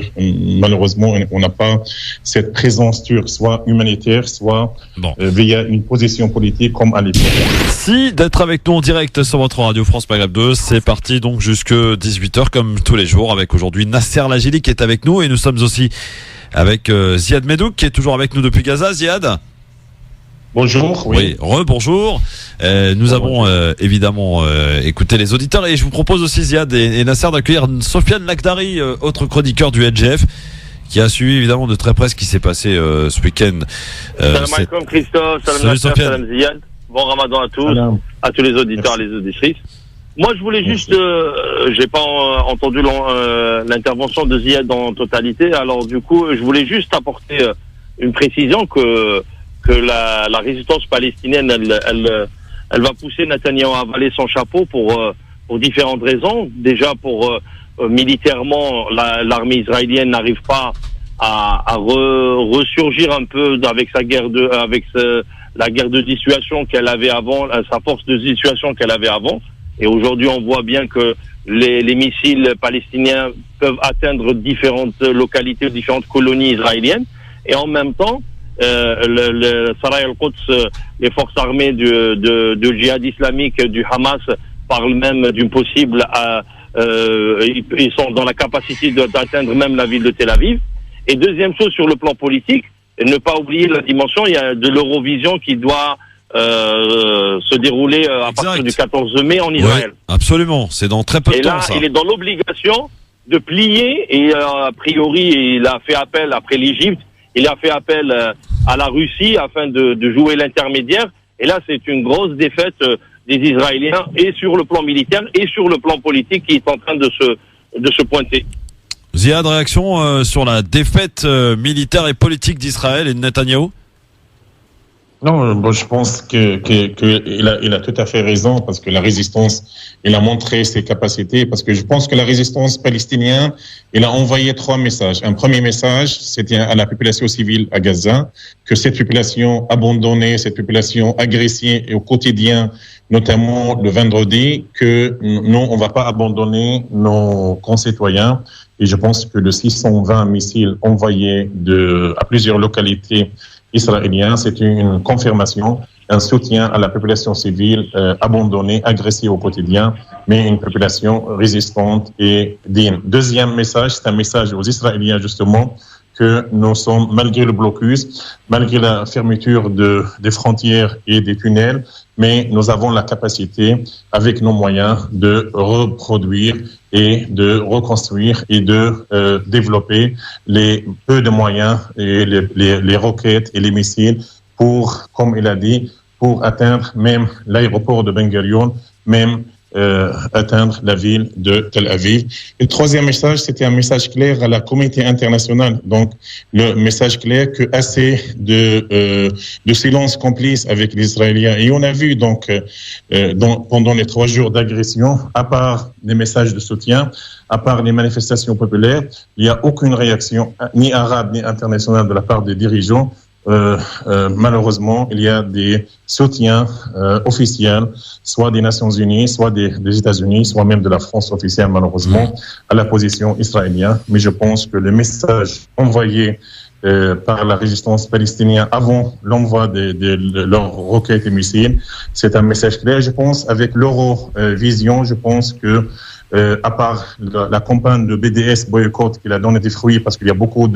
malheureusement, on n'a pas cette présence turque, soit humanitaire, soit via une position politique comme à l'époque. Merci d'être avec nous en direct sur votre radio France Maghreb 2. C'est parti donc jusque 18h comme tous les jours avec aujourd'hui Nasser Lajili qui est avec nous et nous sommes aussi avec Ziad Medouk qui est toujours avec nous depuis Gaza. Ziad? Bonjour. Oui, rebonjour. Nous avons évidemment écouté les auditeurs et je vous propose aussi, Ziad et Nasser, d'accueillir Sofiane Lakhdari, autre chroniqueur du LGF, qui a suivi évidemment de très près ce qui s'est passé ce week-end. Salam alaikum Christophe, salam Nasser, salam Ziad. Bon Ramadan à tous, à tous les auditeurs, les auditrices. Moi, je voulais juste, j'ai pas entendu l'intervention de Ziad en totalité, alors du coup, je voulais juste apporter une précision que la résistance palestinienne, elle va pousser Netanyahou à avaler son chapeau pour différentes raisons. Déjà, pour militairement, l'armée israélienne n'arrive pas à ressurgir un peu avec la guerre de dissuasion qu'elle avait avant, sa force de dissuasion qu'elle avait avant. Et aujourd'hui, on voit bien que les missiles palestiniens peuvent atteindre différentes localités, différentes colonies israéliennes. Et en même temps, le Saraya al-Quds, les forces armées de djihad islamique du Hamas parlent même d'une possible ils sont dans la capacité d'atteindre même la ville de Tel Aviv. Et deuxième chose sur le plan politique, ne pas oublier la dimension, il y a de l'Eurovision qui doit se dérouler à partir du 14 mai en Israël. Ouais, absolument, c'est dans très peu de temps. Et là, il est dans l'obligation de plier et a priori, il a fait appel après l'Égypte. Il a fait appel à la Russie afin de jouer l'intermédiaire. Et là, c'est une grosse défaite des Israéliens, et sur le plan militaire et sur le plan politique, qui est en train de se pointer. Ziad, réaction sur la défaite militaire et politique d'Israël et de Netanyahou? Non, bon, je pense qu'il a tout à fait raison, parce que la résistance, il a montré ses capacités, parce que je pense que la résistance palestinienne, il a envoyé 3 messages. Un premier message, c'était à la population civile à Gaza, que cette population abandonnée, cette population agressée et au quotidien, notamment le vendredi, que non, on va pas abandonner nos concitoyens. Et je pense que de 620 missiles envoyés à plusieurs localités israélien, c'est une confirmation. un soutien à la population civile abandonnée, agressée au quotidien, mais une population résistante et digne. Deuxième message, c'est un message aux Israéliens justement, que nous sommes, malgré le blocus, malgré la fermeture des frontières et des tunnels, mais nous avons la capacité, avec nos moyens, de reproduire et de reconstruire et de développer les peu de moyens et les roquettes et les missiles pour, comme il a dit, pour atteindre même l'aéroport de Ben Gurion, même atteindre la ville de Tel Aviv. Le troisième message, c'était un message clair à la communauté internationale. Donc, le message clair que assez de silence complice avec les Israéliens. Et on a vu donc pendant les 3 jours d'agression, à part des messages de soutien, à part les manifestations populaires, il n'y a aucune réaction ni arabe ni internationale de la part des dirigeants. Malheureusement, il y a des soutiens officiels, soit des Nations Unies, soit des États-Unis, soit même de la France officielle, malheureusement, à la position israélienne. Mais je pense que le message envoyé par la résistance palestinienne avant l'envoi de leurs roquettes et missiles, c'est un message clair. Je pense, avec l'Eurovision, je pense que à part la campagne de BDS boycott qui a donné des fruits parce qu'il y a beaucoup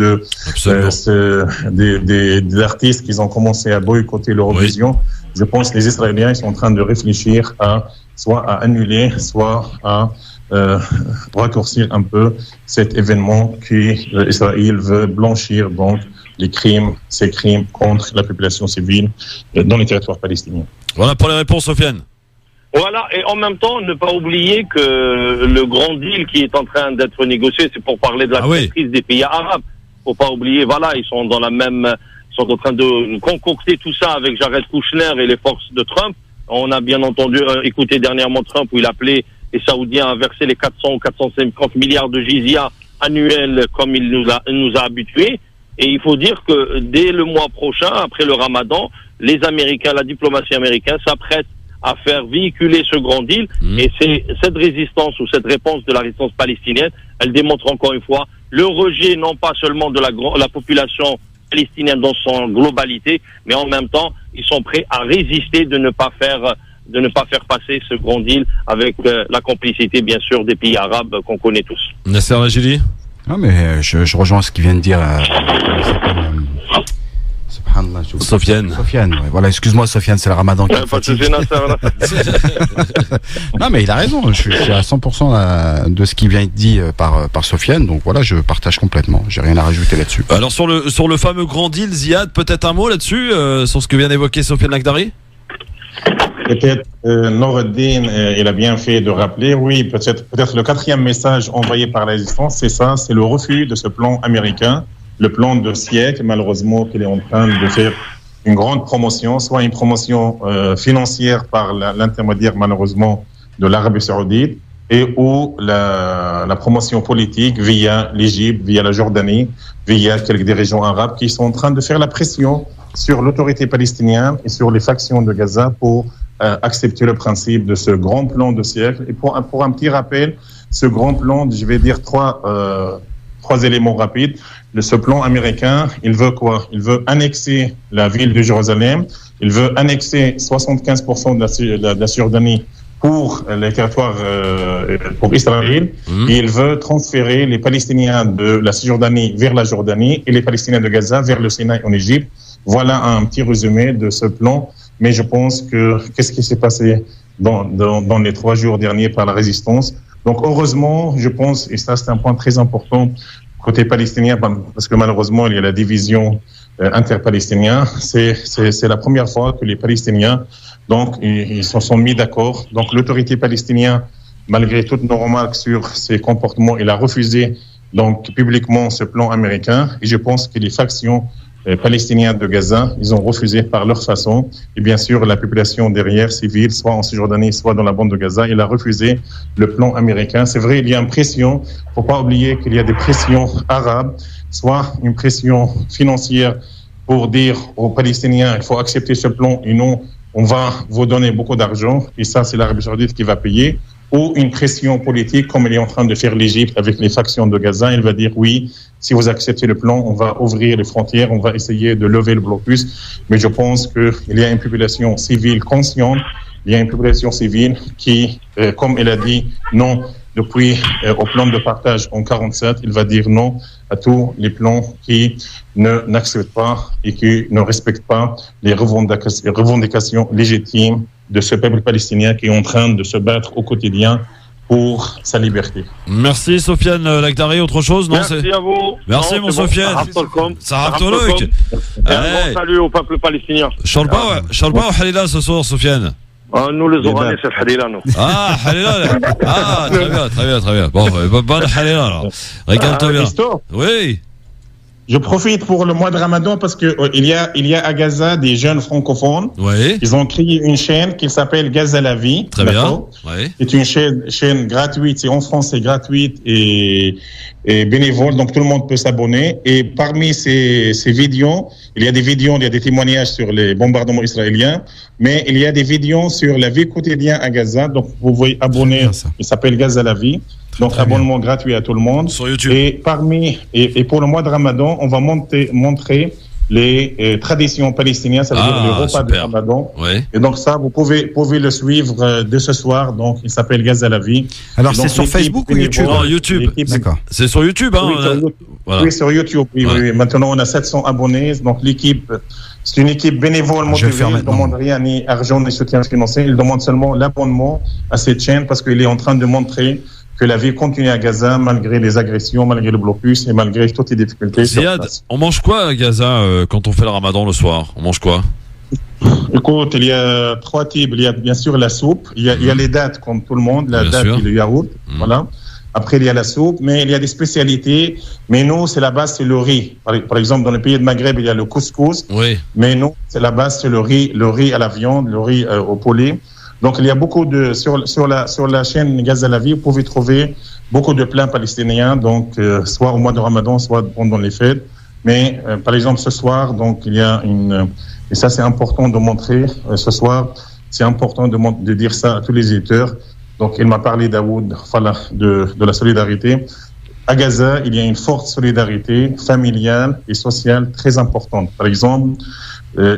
d'artistes qui ont commencé à boycotter l'Eurovision. Oui. Je pense que les Israéliens sont en train de réfléchir soit à annuler, soit à raccourcir un peu cet événement qu'Israël veut blanchir donc ces crimes contre la population civile dans les territoires palestiniens. Voilà pour les réponses, Sofiane. Voilà, et en même temps, ne pas oublier que le grand deal qui est en train d'être négocié, c'est pour parler de la crise des pays arabes. Faut pas oublier, voilà, ils sont en train de concocter tout ça avec Jared Kushner et les forces de Trump. On a bien entendu écouté dernièrement Trump où il appelait les Saoudiens à verser les 400 ou 450 milliards de jizya annuels comme il nous a habitués. Et il faut dire que dès le mois prochain, après le Ramadan, les Américains, la diplomatie américaine s'apprête à faire véhiculer ce grand deal. Et c'est cette résistance ou cette réponse de la résistance palestinienne, elle démontre encore une fois le rejet non pas seulement de la population palestinienne dans son globalité, mais en même temps, ils sont prêts à résister de ne pas faire passer ce grand deal avec la complicité, bien sûr, des pays arabes qu'on connaît tous. Nasser Rajili. Non, mais je rejoins ce qu'il vient de dire. Sofiane. Sofiane, ouais. Voilà, excuse-moi Sofiane, c'est le Ramadan qui Non, mais il a raison, je suis à 100% de ce qui vient de dit par Sofiane, donc voilà, je partage complètement, j'ai rien à rajouter là-dessus. Alors sur le fameux grand deal, Ziad, peut-être un mot là-dessus, sur ce que vient d'évoquer Sofiane Lakhdari? Peut-être Noreddin, il a bien fait de rappeler, oui, peut-être le 4e message envoyé par la résistance, c'est ça, c'est le refus de ce plan américain, le plan de siècle, malheureusement, qu'il est en train de faire une grande promotion, soit une promotion financière par l'intermédiaire, malheureusement, de l'Arabie Saoudite, et ou la promotion politique via l'Égypte, via la Jordanie, via quelques dirigeants arabes qui sont en train de faire la pression sur l'autorité palestinienne et sur les factions de Gaza pour accepter le principe de ce grand plan de siècle. Et pour un petit rappel, ce grand plan, je vais dire trois éléments rapides. Ce plan américain, il veut quoi? Il veut annexer la ville de Jérusalem, il veut annexer 75% de la Cisjordanie pour les territoires pour Israël, et il veut transférer les Palestiniens de la Cisjordanie vers la Jordanie et les Palestiniens de Gaza vers le Sinaï en Égypte. Voilà un petit résumé de ce plan, mais je pense que qu'est-ce qui s'est passé dans les 3 jours derniers par la résistance. Donc heureusement, je pense, et ça c'est un point très important côté palestinien, parce que malheureusement il y a la division interpalestinienne. C'est la première fois que les Palestiniens, donc ils se sont mis d'accord. Donc l'autorité palestinienne, malgré toutes nos remarques sur ses comportements, il a refusé donc publiquement ce plan américain. Et je pense que les factions palestiniens de Gaza, ils ont refusé par leur façon. Et bien sûr, la population derrière, civile, soit en Cisjordanie, soit dans la bande de Gaza, il a refusé le plan américain. C'est vrai, il y a une pression. Il ne faut pas oublier qu'il y a des pressions arabes, soit une pression financière pour dire aux Palestiniens, il faut accepter ce plan et non, on va vous donner beaucoup d'argent. Et ça, c'est l'Arabie Saoudite qui va payer. Ou une pression politique, comme elle est en train de faire l'Égypte avec les factions de Gaza. Elle va dire oui, si vous acceptez le plan, on va ouvrir les frontières, on va essayer de lever le blocus. Mais je pense qu'il y a une population civile consciente, il y a une population civile qui, comme elle a dit non depuis au plan de partage en 47, il va dire non à tous les plans qui n'acceptent pas et qui ne respectent pas les revendications légitimes de ce peuple palestinien qui est en train de se battre au quotidien pour sa liberté. Merci Sofiane Lakhdari, autre chose? Non, merci à vous. Merci non, mon Sofiane. Salut au peuple palestinien. Shalba ou Halila ce soir, Sofiane? Nous les Oranais, c'est Halila, nous. Ah, Halila. Ah, très bien. Bon, bonne Halila alors. Régale-toi bien. Oui. Je profite pour le mois de Ramadan parce que il y a à Gaza des jeunes francophones. Oui. Ils ont créé une chaîne qui s'appelle Gaza la vie. Très bien. Oui. C'est une chaîne gratuite, c'est en français gratuite et bénévole, donc tout le monde peut s'abonner. Et parmi ces vidéos, il y a des témoignages sur les bombardements israéliens, mais il y a des vidéos sur la vie quotidienne à Gaza. Donc vous pouvez abonner. Il s'appelle Gaza la vie. Donc abonnement gratuit à tout le monde. Sur YouTube. Et pour le mois de Ramadan, on va montrer les traditions palestiniennes, ça veut dire le repas de Ramadan. Ouais. Et donc ça, vous pouvez le suivre de ce soir. Donc il s'appelle Gaza la vie. Alors c'est sur Facebook ou YouTube? Non, YouTube. D'accord. C'est sur YouTube, hein. Oui, sur YouTube. Oui. Maintenant on a 700 abonnés. Donc l'équipe, c'est une équipe bénévole motivée. Ils ne demandent rien, ni argent, ni soutien financier. Ils demandent seulement l'abonnement à cette chaîne parce qu'il est en train de montrer que la vie continue à Gaza malgré les agressions, malgré le blocus et malgré toutes les difficultés. Ziad, on mange quoi à Gaza quand on fait le Ramadan le soir? On mange quoi? Écoute, il y a 3 types. Il y a bien sûr la soupe. Il y a les dates comme tout le monde, la date et le yaourt. Voilà. Après, il y a la soupe, mais il y a des spécialités. Mais nous, c'est la base, c'est le riz. Par exemple, dans les pays de Maghreb, il y a le couscous. Oui. Mais nous, c'est la base, c'est le riz à la viande, le riz au poulet. Donc, il y a beaucoup sur la chaîne Gaza la vie, vous pouvez trouver beaucoup de plats palestiniens, donc, soit au mois de Ramadan, soit pendant les fêtes. Mais, par exemple, ce soir, donc, il y a et ça, c'est important de montrer, ce soir, c'est important de dire ça à tous les éditeurs. Donc, il m'a parlé, Daoud, de la solidarité. À Gaza, il y a une forte solidarité familiale et sociale très importante. Par exemple,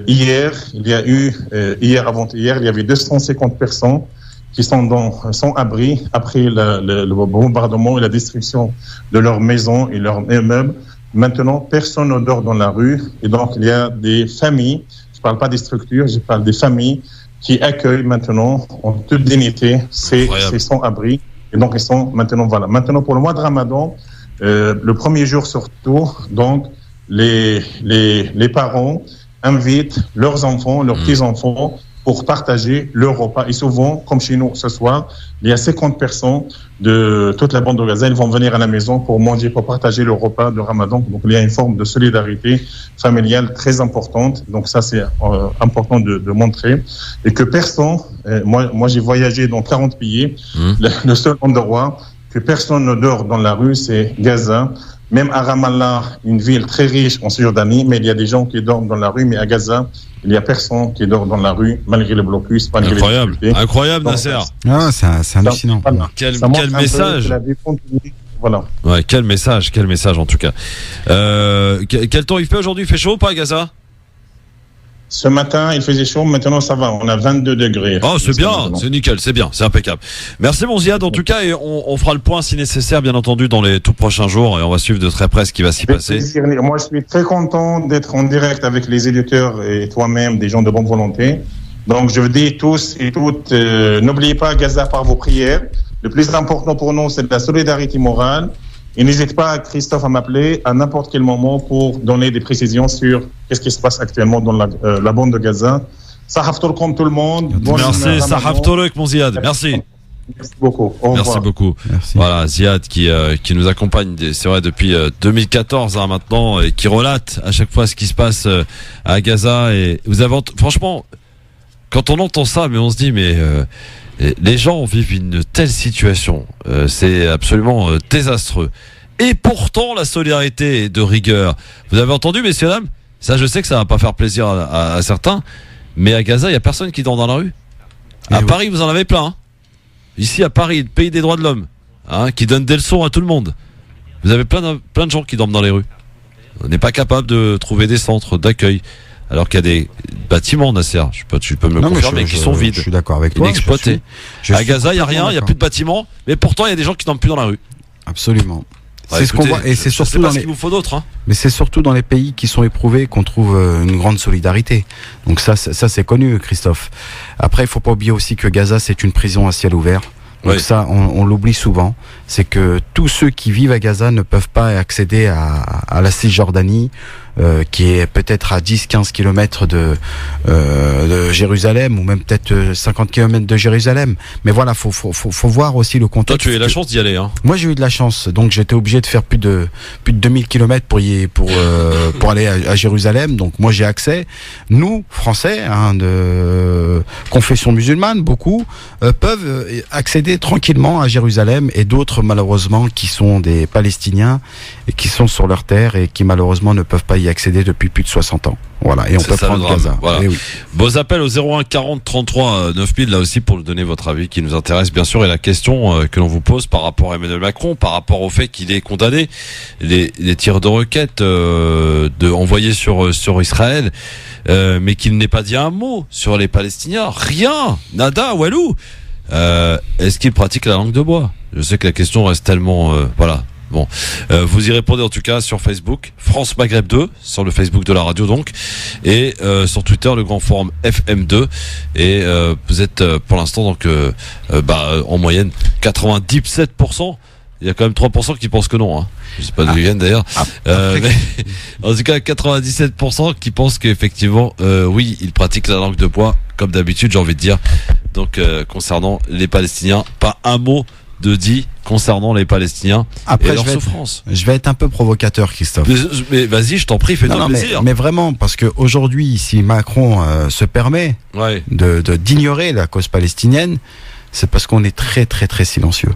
hier, avant-hier, il y avait 250 personnes qui sont sans abri après le bombardement et la destruction de leurs maisons et leurs immeubles. Maintenant, personne ne dort dans la rue. Et donc, il y a des familles, je ne parle pas des structures, je parle des familles qui accueillent maintenant en toute dignité ces sans-abri. Et donc, ils sont maintenant, voilà. Maintenant, pour le mois de Ramadan, le premier jour surtout, donc, les parents invitent leurs enfants, leurs petits-enfants pour partager leur repas. Et souvent, comme chez nous ce soir, il y a 50 personnes de toute la bande de Gaza. Ils vont venir à la maison pour manger, pour partager leur repas de Ramadan. Donc, il y a une forme de solidarité familiale très importante. Donc, ça, c'est important de montrer. Et que personne, moi j'ai voyagé dans 40 pays. Le seul endroit que personne ne dort dans la rue, c'est Gaza. Même à Ramallah, une ville très riche en Cisjordanie, mais il y a des gens qui dorment dans la rue, mais à Gaza, il y a personne qui dort dans la rue, malgré le blocus, malgré Incroyable, Nasser. Ah, c'est hallucinant. Quel message. Voilà. Ouais, quel message en tout cas. Quel temps il fait aujourd'hui? Il fait chaud ou pas à Gaza? Ce matin, il faisait chaud. Maintenant, ça va. On a 22 degrés. Oh, c'est bien. C'est nickel. C'est bien. C'est impeccable. Merci, mon Ziad. En tout cas, et on fera le point si nécessaire, bien entendu, dans les tout prochains jours. Et on va suivre de très près ce qui va s'y passer. Moi, je suis très content d'être en direct avec les éditeurs et toi-même, des gens de bonne volonté. Donc, je vous dis tous et toutes, n'oubliez pas Gaza par vos prières. Le plus important pour nous, c'est de la solidarité morale. Et n'hésite pas, Christophe, à m'appeler à n'importe quel moment pour donner des précisions sur qu'est-ce qui se passe actuellement dans la bande de Gaza. Sahaf Tolkom tout le monde. Merci, Sahaf Tolok, mon Ziad. Merci. Merci beaucoup. Merci beaucoup. Merci. Voilà, Ziad qui nous accompagne, c'est vrai, depuis 2014 maintenant, et qui relate à chaque fois ce qui se passe à Gaza. Et vous avez, franchement, quand on entend ça, mais on se dit, mais les gens vivent une telle situation, c'est absolument désastreux. Et pourtant, la solidarité est de rigueur. Vous avez entendu, messieurs, dames? Ça, je sais que ça va pas faire plaisir à certains, mais à Gaza, il y a personne qui dort dans la rue. À Paris, vous en avez plein. Ici, à Paris, le pays des droits de l'homme, qui donne des leçons à tout le monde. Vous avez plein de gens qui dorment dans les rues. On n'est pas capable de trouver des centres d'accueil. Alors qu'il y a des bâtiments, Nasser, tu peux me le confirmer, qui sont vides. Je suis d'accord avec toi. Inexploités. À Gaza, il n'y a rien, il n'y a plus de bâtiments, mais pourtant il y a des gens qui dorment plus dans la rue. Absolument. C'est ce qu'on voit, et c'est surtout dans les... qu'il vous faut d'autres, hein. Mais c'est surtout dans les pays qui sont éprouvés qu'on trouve une grande solidarité. Donc ça c'est connu, Christophe. Après, il faut pas oublier aussi que Gaza, c'est une prison à ciel ouvert. Donc ça, on l'oublie souvent. C'est que tous ceux qui vivent à Gaza ne peuvent pas accéder à la Cisjordanie, qui est peut-être à 10-15 km de Jérusalem, ou même peut-être 50 km de Jérusalem. Mais voilà, faut voir aussi le contexte. Toi, tu as eu la chance d'y aller, hein. Moi, j'ai eu de la chance. Donc, j'étais obligé de faire plus de 2000 km pour aller à Jérusalem. Donc, moi, j'ai accès. Nous, Français, de confession musulmane, beaucoup, peuvent accéder tranquillement à Jérusalem, et d'autres, malheureusement, qui sont des Palestiniens et qui sont sur leur terre et qui, malheureusement, ne peuvent pas y accéder depuis plus de 60 ans. Voilà, et on peut prendre Gaza. Voilà. Oui. Vos appels au 01 40 33 9000, là aussi, pour nous donner votre avis qui nous intéresse, bien sûr, et la question que l'on vous pose par rapport à Emmanuel Macron, par rapport au fait qu'il ait condamné les tirs de roquettes envoyés sur Israël, mais qu'il n'ait pas dit un mot sur les Palestiniens. Rien, nada, walou. Est-ce qu'il pratique la langue de bois? Je sais que la question reste tellement... voilà. Bon, vous y répondez en tout cas sur Facebook, France Maghreb 2, sur le Facebook de la radio donc, et sur Twitter, le grand forum FM2, et vous êtes pour l'instant donc en moyenne 97%. Il y a quand même 3% qui pensent que non, hein. Je sais pas d'où ils viennent d'ailleurs. Mais, en tout cas, 97% qui pensent qu'effectivement, oui, ils pratiquent la langue de bois, comme d'habitude, j'ai envie de dire. Donc, concernant les Palestiniens, pas un mot de dit concernant les Palestiniens et leur souffrance. Je vais être un peu provocateur, Christophe. Mais vas-y, je t'en prie, fais-toi plaisir. Mais vraiment, parce que aujourd'hui, si Macron se permet d'ignorer la cause palestinienne, c'est parce qu'on est très très très silencieux.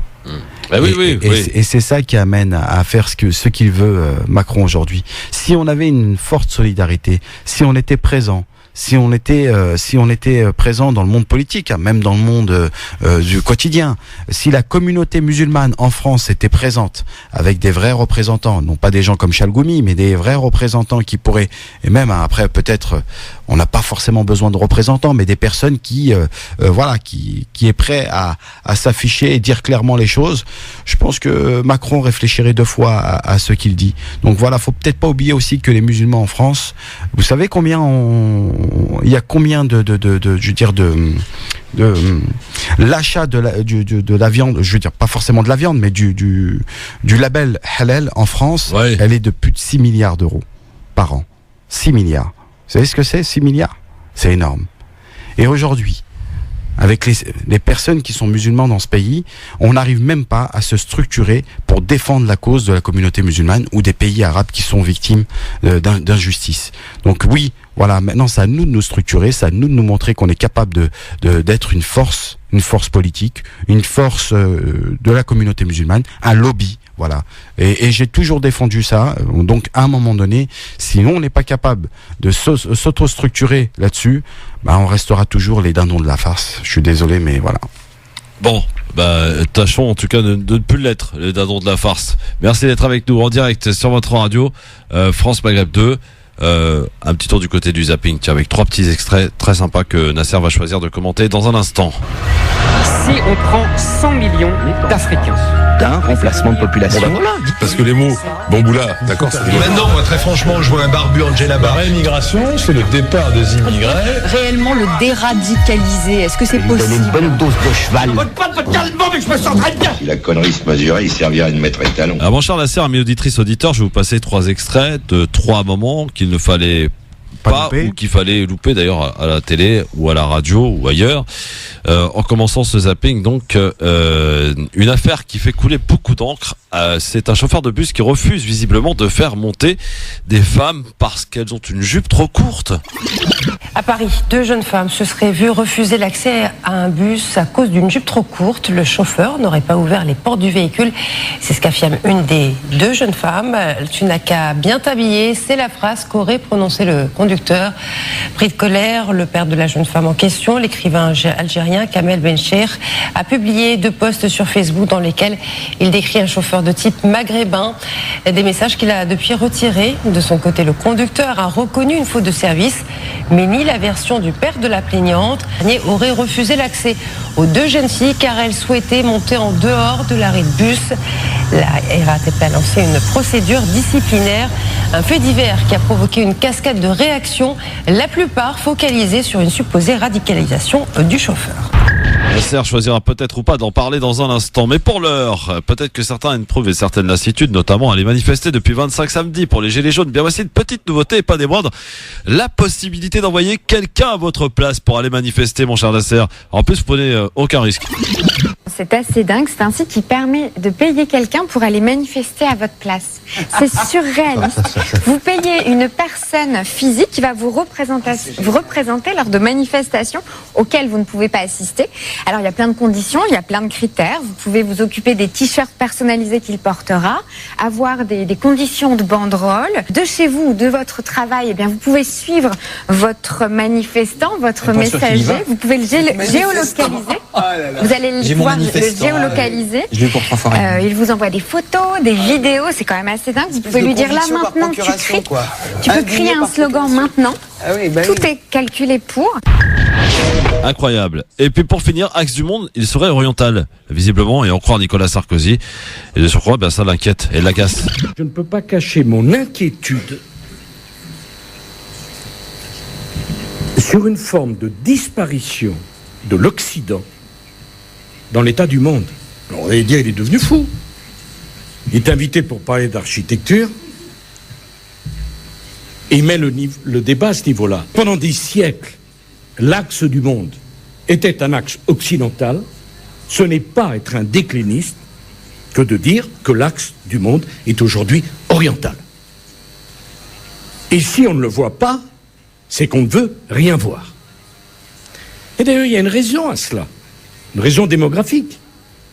Et c'est ça qui amène à faire ce qu'il veut, Macron, aujourd'hui. Si on avait une forte solidarité, si on était présent, si on était présent dans le monde politique, hein, même dans le monde du quotidien, si la communauté musulmane en France était présente avec des vrais représentants, non pas des gens comme Chalgoumi, mais des vrais représentants qui pourraient, et même après peut-être, on n'a pas forcément besoin de représentants, mais des personnes qui est prêt à s'afficher et dire clairement les choses. Je pense que Macron réfléchirait 2 fois à ce qu'il dit. Donc voilà, faut peut-être pas oublier aussi que les musulmans en France, vous savez il y a combien de l'achat de la viande, je veux dire pas forcément de la viande, mais du label halal en France, elle est de plus de 6 milliards d'euros par an. 6 milliards. Vous savez ce que c'est, 6 milliards? C'est énorme. Et aujourd'hui, avec les personnes qui sont musulmanes dans ce pays, on n'arrive même pas à se structurer pour défendre la cause de la communauté musulmane ou des pays arabes qui sont victimes d'injustice. Donc oui, voilà, maintenant c'est à nous de nous structurer, c'est à nous de nous montrer qu'on est capable d'être une force politique, une force de la communauté musulmane, un lobby. Voilà. Et j'ai toujours défendu ça. Donc, à un moment donné, si on n'est pas capable de s'auto-structurer là-dessus, on restera toujours les dindons de la farce. Je suis désolé, mais voilà. Bon, tâchons en tout cas de ne plus l'être, les dindons de la farce. Merci d'être avec nous en direct sur votre radio, France Maghreb 2. Un petit tour du côté du zapping, tiens, avec 3 petits extraits très sympas que Nasser va choisir de commenter dans un instant. Si on prend 100 millions d'Africains d'un remplacement de population. Parce que les mots bamboula, d'accord, c'est maintenant, moi, très franchement, je vois un barbu Angela Bar. La réimmigration, c'est le départ des immigrés. Réellement le déradicaliser, est-ce que c'est possible? Une bonne dose de cheval. Mais je me sens très bien. Si la connerie se mesurait, il servirait de maître étalon. Alors, mon cher Nasser, amis auditrices, auditeurs, je vais vous passer 3 extraits de 3 moments qu'il ne fallait pas ou qu'il fallait louper d'ailleurs à la télé ou à la radio ou ailleurs. En commençant ce zapping, donc une affaire qui fait couler beaucoup d'encre. C'est un chauffeur de bus qui refuse visiblement de faire monter des femmes parce qu'elles ont une jupe trop courte. À Paris, 2 jeunes femmes se seraient vues refuser l'accès à un bus à cause d'une jupe trop courte. Le chauffeur n'aurait pas ouvert les portes du véhicule. C'est ce qu'affirme une des 2 jeunes femmes. Tu n'as qu'à bien t'habiller, c'est la phrase qu'aurait prononcée le conducteur conducteur. Pris de colère, le père de la jeune femme en question, l'écrivain algérien Kamel Bencher, a publié 2 posts sur Facebook dans lesquels il décrit un chauffeur de type maghrébin. Des messages qu'il a depuis retirés. De son côté, le conducteur a reconnu une faute de service, mais nie la version du père de la plaignante. Le dernier aurait refusé l'accès aux 2 jeunes filles car elles souhaitaient monter en dehors de l'arrêt de bus. La RATP a lancé une procédure disciplinaire, un fait divers qui a provoqué une cascade de réactions, la plupart focalisées sur une supposée radicalisation du chauffeur. Nasser choisira peut-être ou pas d'en parler dans un instant. Mais pour l'heure, peut-être que certains éprouvent une certaine lassitude, notamment à aller manifester depuis 25 samedis pour les Gilets jaunes. Bien voici une petite nouveauté et pas des moindres. La possibilité d'envoyer quelqu'un à votre place pour aller manifester, mon cher Nasser. En plus, vous prenez aucun risque. C'est assez dingue, c'est un site qui permet de payer quelqu'un pour aller manifester à votre place. C'est surréaliste. Vous payez une personne physique qui va vous représenter lors de manifestations auxquelles vous ne pouvez pas assister. Alors il y a plein de conditions, il y a plein de critères. Vous pouvez vous occuper des t-shirts personnalisés qu'il portera, avoir des conditions de banderole. De chez vous ou de votre travail, eh bien, vous pouvez suivre votre manifestant, votre messager. Vous pouvez le géolocaliser. Vous allez pouvoir le géolocaliser. Il vous envoie des photos, des vidéos. C'est quand même assez dingue. Vous pouvez lui dire là maintenant que tu cries. Tu peux crier un slogan maintenant. Tout est calculé pour. Incroyable. Et puis pour finir, Axe du Monde, il serait oriental, visiblement, et on croit Nicolas Sarkozy. Et de surcroît, ben ça l'inquiète et l'agace. Je ne peux pas cacher mon inquiétude sur une forme de disparition de l'Occident dans l'état du monde. Alors, on va dire, il est devenu fou. Il est invité pour parler d'architecture et il met le débat à ce niveau-là. Pendant des siècles, l'axe du monde était un axe occidental. Ce n'est pas être un décliniste que de dire que l'axe du monde est aujourd'hui oriental. Et si on ne le voit pas, c'est qu'on ne veut rien voir. Et d'ailleurs, il y a une raison à cela, une raison démographique.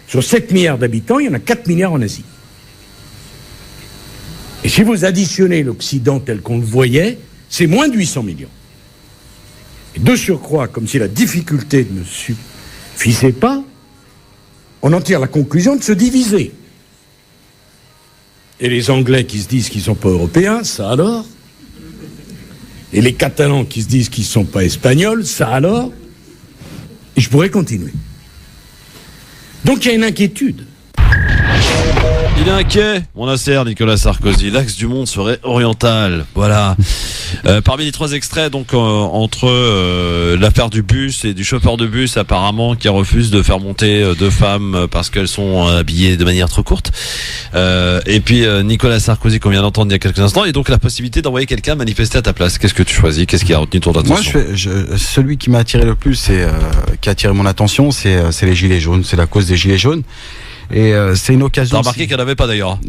Sur 7 milliards d'habitants, il y en a 4 milliards en Asie. Et si vous additionnez l'Occident tel qu'on le voyait, c'est moins de 800 millions. Et de surcroît, comme si la difficulté ne suffisait pas, on en tire la conclusion de se diviser. Et les Anglais qui se disent qu'ils ne sont pas européens, ça alors. Et les Catalans qui se disent qu'ils ne sont pas espagnols, ça alors. Et je pourrais continuer. Donc il y a une inquiétude. Il est inquiet, mon Nasser, Nicolas Sarkozy. L'axe du monde serait oriental. Voilà. Parmi les 3 extraits, donc entre l'affaire du bus et du chauffeur de bus apparemment qui refuse de faire monter 2 femmes parce qu'elles sont habillées de manière trop courte. Et puis Nicolas Sarkozy qu'on vient d'entendre il y a quelques instants. Et donc la possibilité d'envoyer quelqu'un manifester à ta place. Qu'est-ce que tu choisis? Qu'est-ce qui a retenu ton attention? Moi, celui qui m'a attiré le plus, qui a attiré mon attention, c'est les gilets jaunes. C'est la cause des gilets jaunes. Et c'est une occasion. T'as remarqué qu'il n'y en avait pas d'ailleurs.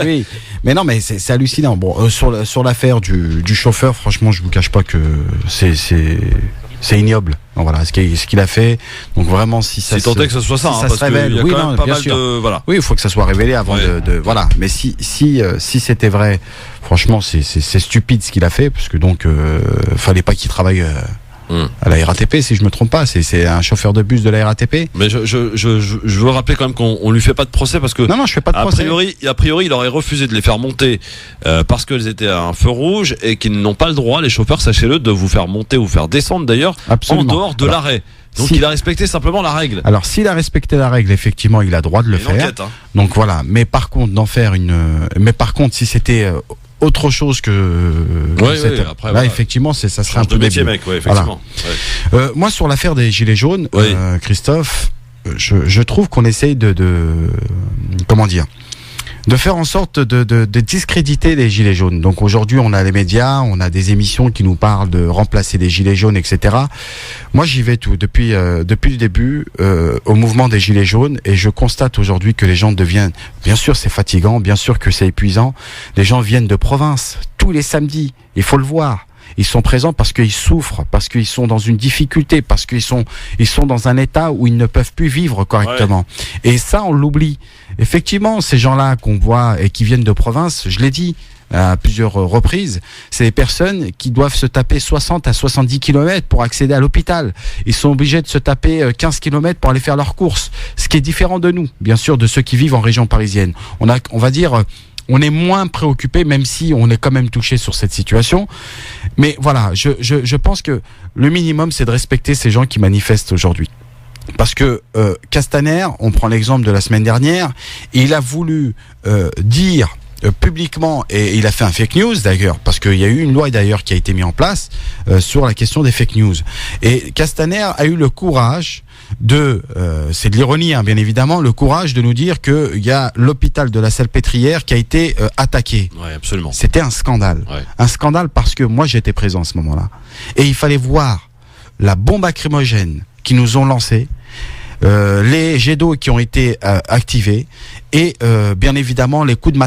Oui, mais non, mais c'est hallucinant. Bon, sur l'affaire du chauffeur, franchement, je vous cache pas que c'est ignoble. Voilà, ce qu'il a fait. Donc vraiment, si ça tant est que ce soit ça, si ça se révèle, oui, non, bien sûr. Voilà. Oui, il faut que ça soit révélé avant de voilà. Mais si c'était vrai, franchement, c'est stupide ce qu'il a fait, parce que donc fallait pas qu'il travaille. À la RATP, si je me trompe pas, c'est un chauffeur de bus de la RATP. Mais je veux rappeler quand même qu'on lui fait pas de procès parce que non, je fais pas de procès. A priori, il aurait refusé de les faire monter parce qu'elles étaient à un feu rouge et qu'ils n'ont pas le droit, les chauffeurs, sachez-le, de vous faire monter ou faire descendre d'ailleurs en dehors de l'arrêt. Donc il a respecté simplement la règle. Alors s'il a respecté la règle, effectivement, il a droit de le faire. Enquête, hein. Donc voilà. Mais par contre, mais par contre, si c'était autre chose que après, là, voilà. Effectivement, ça serait un peu métier, mec, effectivement. Voilà. Moi, sur l'affaire des gilets jaunes, Christophe, je trouve qu'on essaye de comment dire, de faire en sorte de discréditer les gilets jaunes. Donc aujourd'hui, on a les médias, on a des émissions qui nous parlent de remplacer les gilets jaunes, etc. Moi, j'y vais depuis le début au mouvement des gilets jaunes, et je constate aujourd'hui que les gens deviennent, bien sûr, c'est fatigant, bien sûr que c'est épuisant. Les gens viennent de province tous les samedis, il faut le voir. Ils sont présents parce qu'ils souffrent, parce qu'ils sont dans une difficulté, parce qu'ils sont dans un état où ils ne peuvent plus vivre correctement. Ouais. Et ça, on l'oublie. Effectivement, ces gens-là qu'on voit et qui viennent de province, je l'ai dit, à plusieurs reprises, c'est des personnes qui doivent se taper 60 à 70 km pour accéder à l'hôpital. Ils sont obligés de se taper 15 km pour aller faire leurs courses, ce qui est différent de nous, bien sûr, de ceux qui vivent en région parisienne. On va dire, on est moins préoccupé, même si on est quand même touché sur cette situation. Mais voilà, je pense que le minimum, c'est de respecter ces gens qui manifestent aujourd'hui. Parce que Castaner, on prend l'exemple de la semaine dernière, il a voulu dire publiquement, et il a fait un fake news d'ailleurs, parce qu'il y a eu une loi d'ailleurs qui a été mise en place sur la question des fake news. Et Castaner a eu le courage c'est de l'ironie, bien évidemment, le courage de nous dire qu'il y a l'hôpital de la Salpêtrière qui a été attaqué. Ouais, absolument. C'était un scandale. Ouais. Un scandale parce que moi j'étais présent à ce moment-là. Et il fallait voir la bombe lacrymogène qui nous ont lancé, les jets d'eau qui ont été activés et bien évidemment les coups de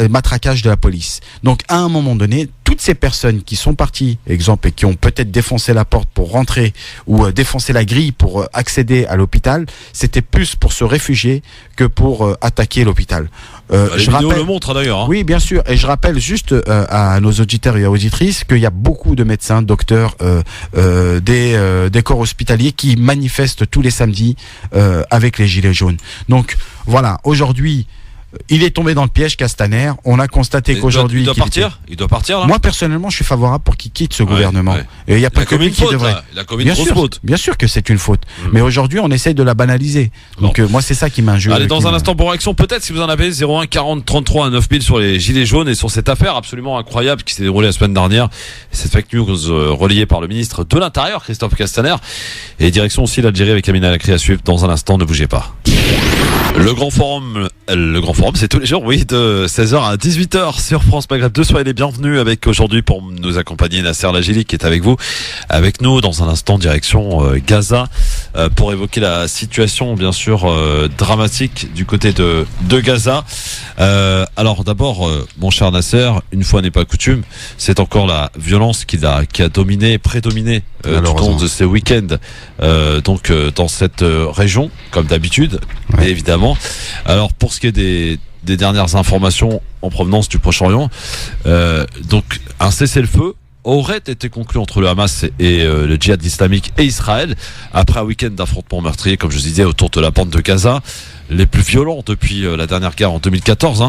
matraquage de la police. Donc à un moment donné, toutes ces personnes qui sont parties, exemple, et qui ont peut-être défoncé la porte pour rentrer ou défoncé la grille pour accéder à l'hôpital, c'était plus pour se réfugier que pour attaquer l'hôpital. Les vidéos le montrent d'ailleurs. Oui, bien sûr. Et je rappelle juste à nos auditeurs et auditrices qu'il y a beaucoup de médecins, docteurs, des corps hospitaliers qui manifestent tous les samedis avec les gilets jaunes. Donc voilà, aujourd'hui, il est tombé dans le piège, Castaner. On a constaté qu'aujourd'hui... Il doit partir là. Moi, personnellement, je suis favorable pour qu'il quitte ce gouvernement. Ouais. Et il n'y a pas que lui qui devrait... Il a commis une grosse faute. Bien sûr que c'est une faute. Mais aujourd'hui, on essaye de la banaliser. Donc moi, c'est ça qui m'injure. Allez, dans un instant, pour réaction, peut-être, si vous en avez, 01 40 33 9000 sur les gilets jaunes et sur cette affaire absolument incroyable qui s'est déroulée la semaine dernière. Cette fake news relayée par le ministre de l'Intérieur, Christophe Castaner. Et direction aussi l'Algérie avec Amina Lacri à suivre dans un instant. Ne bougez pas. Le grand forum, c'est tous les jours, oui, de 16h à 18h sur France Maghreb 2. Soyez les bienvenus avec aujourd'hui pour nous accompagner Nasser Lajili qui est avec nous dans un instant direction Gaza pour évoquer la situation bien sûr dramatique du côté de Gaza. Alors d'abord, mon cher Nasser, une fois n'est pas coutume, c'est encore la violence qui a prédominé tout au long de ces week-ends dans cette région, comme d'habitude, ouais. Évidemment. Alors pour ce qui est des dernières informations en provenance du Proche-Orient, donc un cessez-le-feu aurait été conclu entre le Hamas et le djihad islamique et Israël après un week-end d'affrontements meurtriers, comme je disais, autour de la bande de Gaza, les plus violents depuis la dernière guerre en 2014.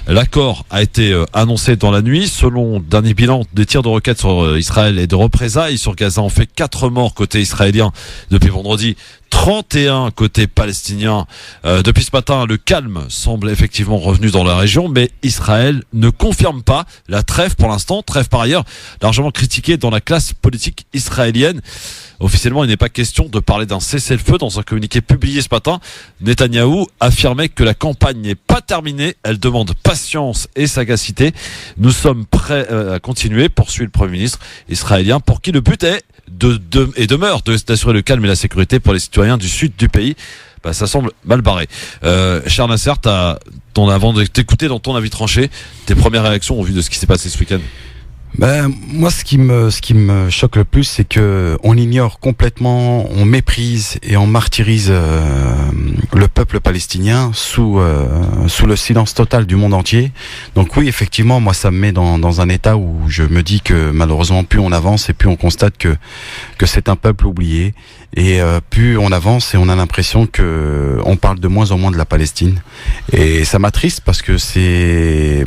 L'accord a été annoncé dans la nuit. Selon dernier bilan, des tirs de roquettes sur Israël et de représailles sur Gaza ont fait 4 morts côté israélien depuis vendredi, 31 côté palestinien. Depuis ce matin, le calme semble effectivement revenu dans la région, mais Israël ne confirme pas la trêve pour l'instant. Trêve par ailleurs largement critiquée dans la classe politique israélienne. Officiellement, il n'est pas question de parler d'un cessez-le-feu. Dans un communiqué publié ce matin, Netanyahou affirmait que la campagne n'est pas terminée. Elle demande patience et sagacité. Nous sommes prêts à continuer, poursuit le Premier ministre israélien, pour qui le but est demeure d'assurer le calme et la sécurité pour les citoyens du sud du pays. Ça semble mal barré. Cher Nasser, avant de t'écouter dans ton avis tranché, tes premières réactions au vu de ce qui s'est passé ce week-end? Moi, ce qui me choque le plus, c'est que on ignore complètement, on méprise et on martyrise le peuple palestinien sous le silence total du monde entier. Donc oui, effectivement, moi, ça me met dans un état où je me dis que malheureusement, plus on avance et plus on constate que c'est un peuple oublié. Et plus on avance et on a l'impression que on parle de moins en moins de la Palestine. Et ça m'attriste parce que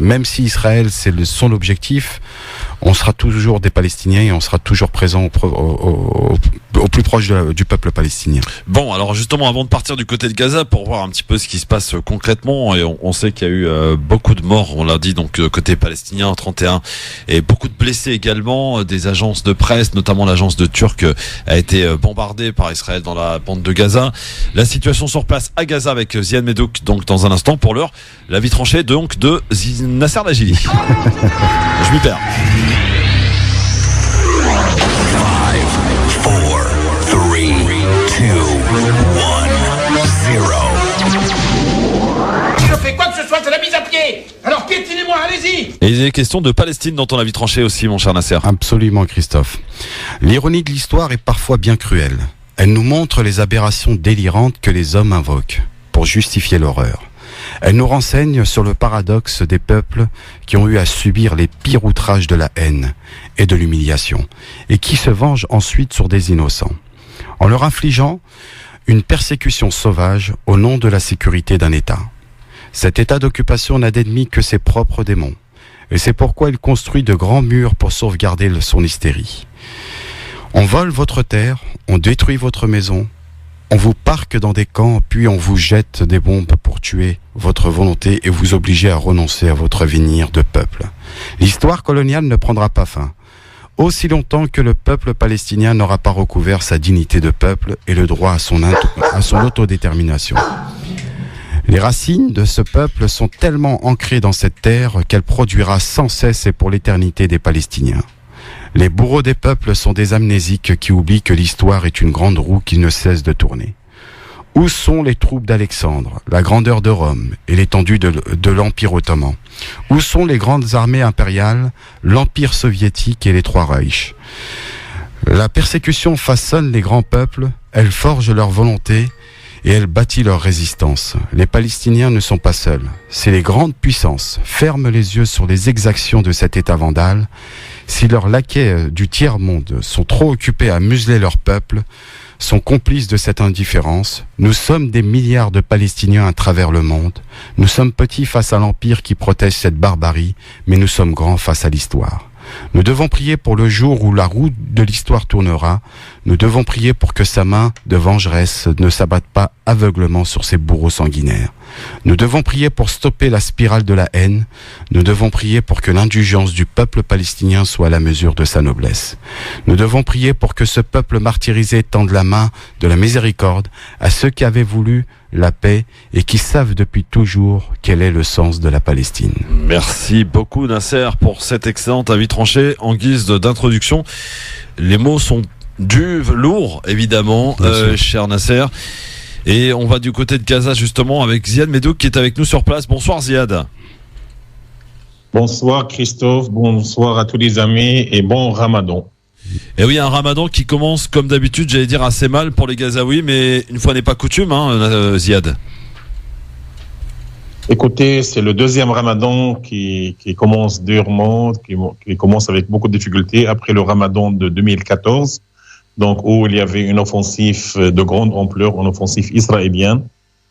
même si Israël c'est son objectif, on sera toujours des Palestiniens et on sera toujours présent au plus proche du peuple palestinien. Bon, alors justement, avant de partir du côté de Gaza pour voir un petit peu ce qui se passe concrètement, et on sait qu'il y a eu beaucoup de morts, on l'a dit, donc côté palestinien 31, et beaucoup de blessés également. Des agences de presse, notamment l'agence de Turc, a été bombardée par Israël dans la bande de Gaza. La situation sur place à Gaza avec Ziad Medouk, donc dans un instant. Pour l'heure, l'avis tranché donc de Nasser Lajili. Je m'y perds. 5, 4, 3, 2, 1, 0. Je fais quoi que ce soit, c'est la mise à pied. Alors piétinez-moi, allez-y. Et il est question de Palestine dans ton avis tranché aussi, mon cher Nasser. Absolument, Christophe. L'ironie de l'histoire est parfois bien cruelle. Elle nous montre les aberrations délirantes que les hommes invoquent pour justifier l'horreur. Elle nous renseigne sur le paradoxe des peuples qui ont eu à subir les pires outrages de la haine et de l'humiliation, et qui se vengent ensuite sur des innocents, en leur infligeant une persécution sauvage au nom de la sécurité d'un État. Cet état d'occupation n'a d'ennemi que ses propres démons, et c'est pourquoi il construit de grands murs pour sauvegarder son hystérie. On vole votre terre, on détruit votre maison, on vous parque dans des camps, puis on vous jette des bombes pour tuer votre volonté et vous obliger à renoncer à votre avenir de peuple. L'histoire coloniale ne prendra pas fin, aussi longtemps que le peuple palestinien n'aura pas recouvert sa dignité de peuple et le droit à son autodétermination. Les racines de ce peuple sont tellement ancrées dans cette terre qu'elle produira sans cesse et pour l'éternité des Palestiniens. Les bourreaux des peuples sont des amnésiques qui oublient que l'histoire est une grande roue qui ne cesse de tourner. Où sont les troupes d'Alexandre, la grandeur de Rome et l'étendue de l'Empire ottoman? Où sont les grandes armées impériales, l'Empire soviétique et les trois Reichs? La persécution façonne les grands peuples, elle forge leur volonté et elle bâtit leur résistance. Les Palestiniens ne sont pas seuls. Si les grandes puissances ferment les yeux sur les exactions de cet État vandale, si leurs laquais du tiers-monde sont trop occupés à museler leur peuple, sont complices de cette indifférence, nous sommes des milliards de Palestiniens à travers le monde. Nous sommes petits face à l'Empire qui protège cette barbarie, mais nous sommes grands face à l'histoire. Nous devons prier pour le jour où la roue de l'histoire tournera. Nous devons prier pour que sa main de vengeresse ne s'abatte pas aveuglement sur ses bourreaux sanguinaires. Nous devons prier pour stopper la spirale de la haine. Nous devons prier pour que l'indulgence du peuple palestinien soit à la mesure de sa noblesse. Nous devons prier pour que ce peuple martyrisé tende la main de la miséricorde à ceux qui avaient voulu la paix et qui savent depuis toujours quel est le sens de la Palestine. Merci beaucoup Nasser pour cet excellent avis tranché en guise d'introduction. Les mots sont lourds évidemment, cher Nasser. Et on va du côté de Gaza justement avec Ziad Medouk qui est avec nous sur place. Bonsoir Ziad. Bonsoir Christophe, bonsoir à tous les amis et bon Ramadan. Et oui, un Ramadan qui commence comme d'habitude, j'allais dire assez mal pour les Gazaouis, mais une fois n'est pas coutume, Ziad. Écoutez, c'est le deuxième Ramadan qui commence durement, qui commence avec beaucoup de difficultés après le Ramadan de 2014, donc où il y avait une offensive de grande ampleur, une offensive israélienne.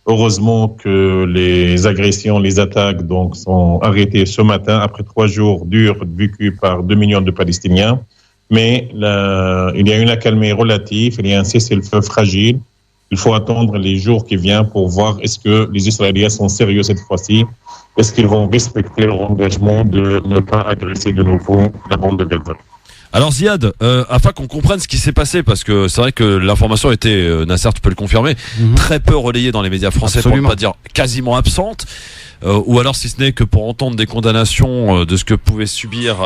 Heureusement que les agressions, les attaques donc sont arrêtées ce matin après 3 jours durs vécus par 2 millions de Palestiniens. Mais il y a une accalmie relative, il y a un cessez-le-feu fragile. Il faut attendre les jours qui viennent pour voir est-ce que les Israéliens sont sérieux cette fois-ci. Est-ce qu'ils vont respecter leur engagement de ne pas agresser de nouveau la bande de Gaza. Alors Ziad, afin qu'on comprenne ce qui s'est passé, parce que c'est vrai que l'information était, Nasser tu peux le confirmer, très peu relayée dans les médias français, pour ne pas dire quasiment absente. Ou alors si ce n'est que pour entendre des condamnations de ce que pouvait subir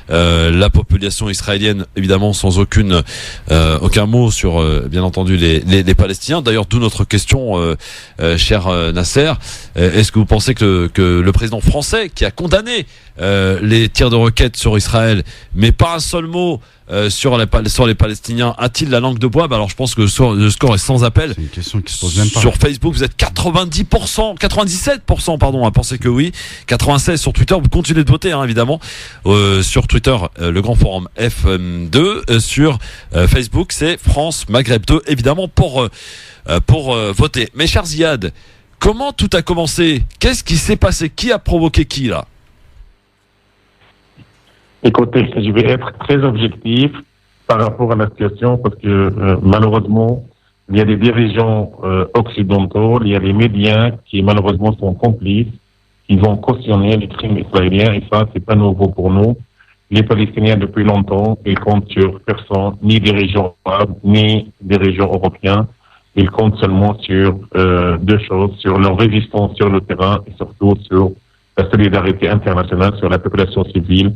la population israélienne, évidemment sans aucun mot sur bien entendu les Palestiniens. D'ailleurs d'où notre question, cher Nasser, est-ce que vous pensez que le président français qui a condamné les tirs de roquettes sur Israël, mais pas un seul mot sur les Palestiniens, a-t-il la langue de bois? Alors je pense que le score est sans appel. C'est une question qui se pose même pas. Sur Facebook, vous êtes 97% à penser que oui. 96 sur Twitter, vous continuez de voter évidemment. Sur Twitter, le grand forum FM2. Sur Facebook, c'est France Maghreb 2 évidemment pour voter. Mais cher Ziad, comment tout a commencé? Qu'est-ce qui s'est passé? Qui a provoqué qui là? Écoutez, je vais être très objectif par rapport à la situation parce que malheureusement, il y a des dirigeants occidentaux, il y a les médias qui malheureusement sont complices, qui vont cautionner les crimes israéliens et ça, c'est pas nouveau pour nous. Les Palestiniens, depuis longtemps, ils comptent sur personne, ni des régions arabes, ni des régions européennes. Ils comptent seulement sur 2 choses, sur leur résistance sur le terrain et surtout sur la solidarité internationale, sur la population civile.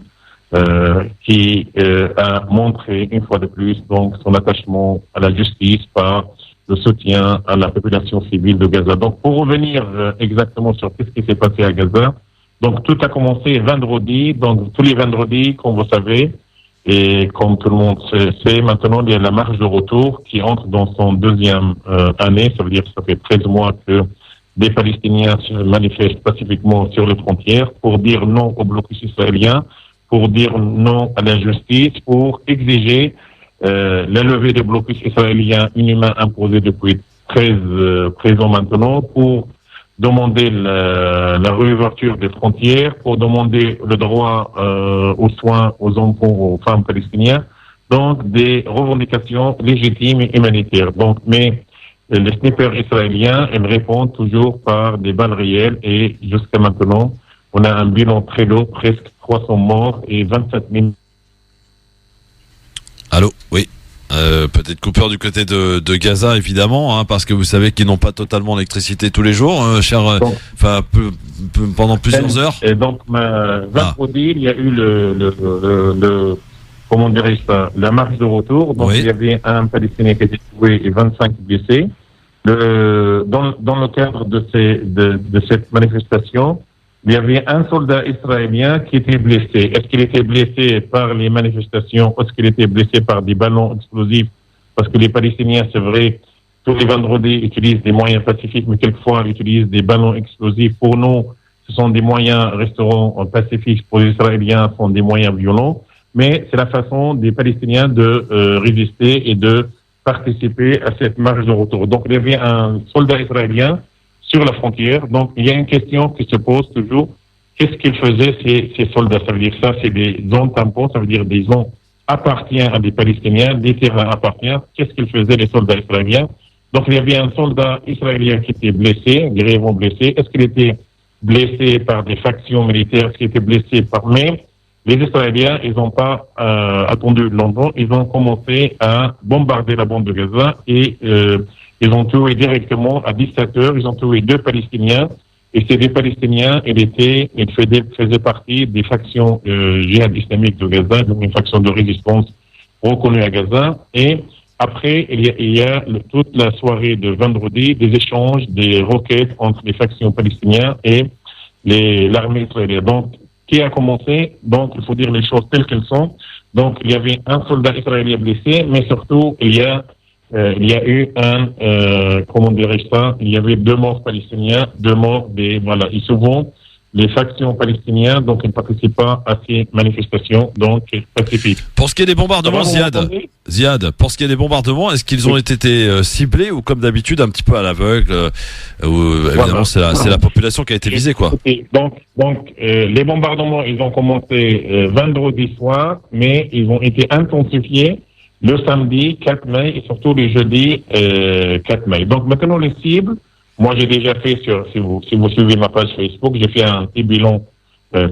Qui a montré une fois de plus donc son attachement à la justice par le soutien à la population civile de Gaza. Donc pour revenir exactement sur ce qui s'est passé à Gaza, donc tout a commencé vendredi, donc tous les vendredis comme vous savez, et comme tout le monde sait, maintenant il y a la marche de retour qui entre dans son 2e année, ça veut dire que ça fait 13 mois que des Palestiniens se manifestent pacifiquement sur les frontières pour dire non au blocus israélien, pour dire non à l'injustice, pour exiger la levée des blocus israéliens inhumains imposés depuis 13 ans maintenant, pour demander la réouverture des frontières, pour demander le droit aux soins aux enfants, aux femmes palestiniennes, donc des revendications légitimes et humanitaires. Donc, mais les snipers israéliens, ils répondent toujours par des balles réelles et jusqu'à maintenant, on a un bilan très lourd, presque 300 morts et 27 000. Allô, oui. Peut-être coupure du côté de Gaza, évidemment, hein, parce que vous savez qu'ils n'ont pas totalement l'électricité tous les jours, pendant plusieurs heures. Et donc, vendredi, il y a eu comment dirais-je ça, la marche de retour. Donc, il y avait un Palestinien qui a été tué et 25 blessés. Dans le cadre de cette manifestation, il y avait un soldat israélien qui était blessé. Est-ce qu'il était blessé par les manifestations? Est-ce qu'il était blessé par des ballons explosifs? Parce que les Palestiniens, c'est vrai, tous les vendredis utilisent des moyens pacifiques, mais quelquefois ils utilisent des ballons explosifs. Pour nous, ce sont des moyens restaurants pacifiques. Pour les Israéliens, ce sont des moyens violents. Mais c'est la façon des Palestiniens de résister et de participer à cette marche de retour. Donc, il y avait un soldat israélien sur la frontière. Donc, il y a une question qui se pose toujours. Qu'est-ce qu'ils faisaient, ces soldats? Ça veut dire ça, c'est des zones tampons, ça veut dire des zones appartiennent à des Palestiniens, des terrains appartiennent. Qu'est-ce qu'ils faisaient, les soldats israéliens? Donc, il y avait un soldat israélien qui était blessé, grièvement blessé. Est-ce qu'il était blessé par des factions militaires? Est-ce qu'il était blessé par... Mais les Israéliens, ils n'ont pas attendu longtemps. Ils ont commencé à bombarder la bande de Gaza et ils ont tué directement à 17h. Ils ont tué 2 Palestiniens. Et ces 2 Palestiniens, ils faisaient partie des factions djihad islamiques de Gaza, donc une faction de résistance reconnue à Gaza. Et après, il y a toute la soirée de vendredi, des échanges, des roquettes entre les factions palestiniennes et l'armée israélienne. Donc, qui a commencé? Donc, il faut dire les choses telles qu'elles sont. Donc, il y avait un soldat israélien blessé, mais surtout, il y a eu comment dirais-je ça? Il y avait 2 morts palestiniens, 2 morts voilà. Et souvent, les factions palestiniennes, donc, ils ne participent pas à ces manifestations, donc, pacifiques. Pour ce qui est des bombardements, Ziad, pour ce qui est des bombardements, est-ce qu'ils ont été ciblés ou comme d'habitude, un petit peu à l'aveugle, évidemment, c'est la population qui a été visée, quoi. Donc, les bombardements, ils ont commencé vendredi soir, mais ils ont été intensifiés le samedi 4 mai et surtout le jeudi 4 mai. Donc maintenant les cibles, moi j'ai déjà fait si vous suivez ma page Facebook, j'ai fait un petit bilan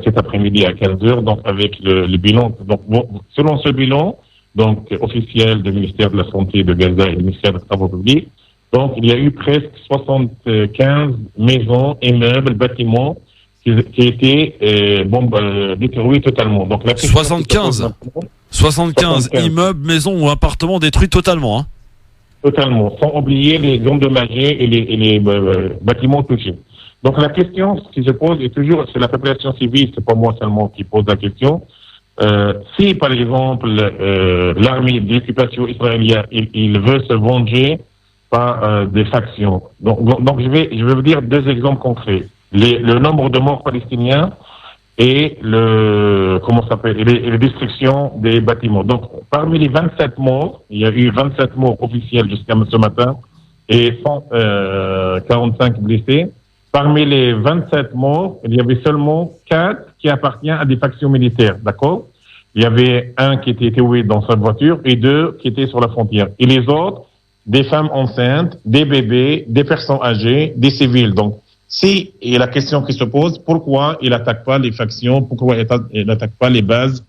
cet après-midi à 15h, donc avec le bilan. Donc selon ce bilan, donc officiel du ministère de la Santé de Gaza et du ministère des Travaux publics, donc il y a eu presque 75 maisons, immeubles, bâtiments qui étaient détruits totalement. Donc la 75 immeubles, maisons ou appartements détruits totalement, hein? Totalement, sans oublier les endommagés et les bâtiments touchés. Donc la question qui se pose est toujours, c'est la population civile, c'est pas moi seulement qui pose la question. Si par exemple l'armée d'occupation israélienne, il veut se venger par des factions. Donc je vais vous dire 2 exemples concrets. Le nombre de morts palestiniens et les destructions des bâtiments. Donc, parmi les 27 morts, il y a eu 27 morts officiels jusqu'à ce matin et 145 blessés. Parmi les 27 morts, il y avait seulement 4 qui appartiennent à des factions militaires, d'accord? Il y avait un qui était tué dans sa voiture et 2 qui étaient sur la frontière. Et les autres, des femmes enceintes, des bébés, des personnes âgées, des civils. Donc, et la question qui se pose, pourquoi il n'attaque pas les factions, pourquoi il n'attaque pas les bases,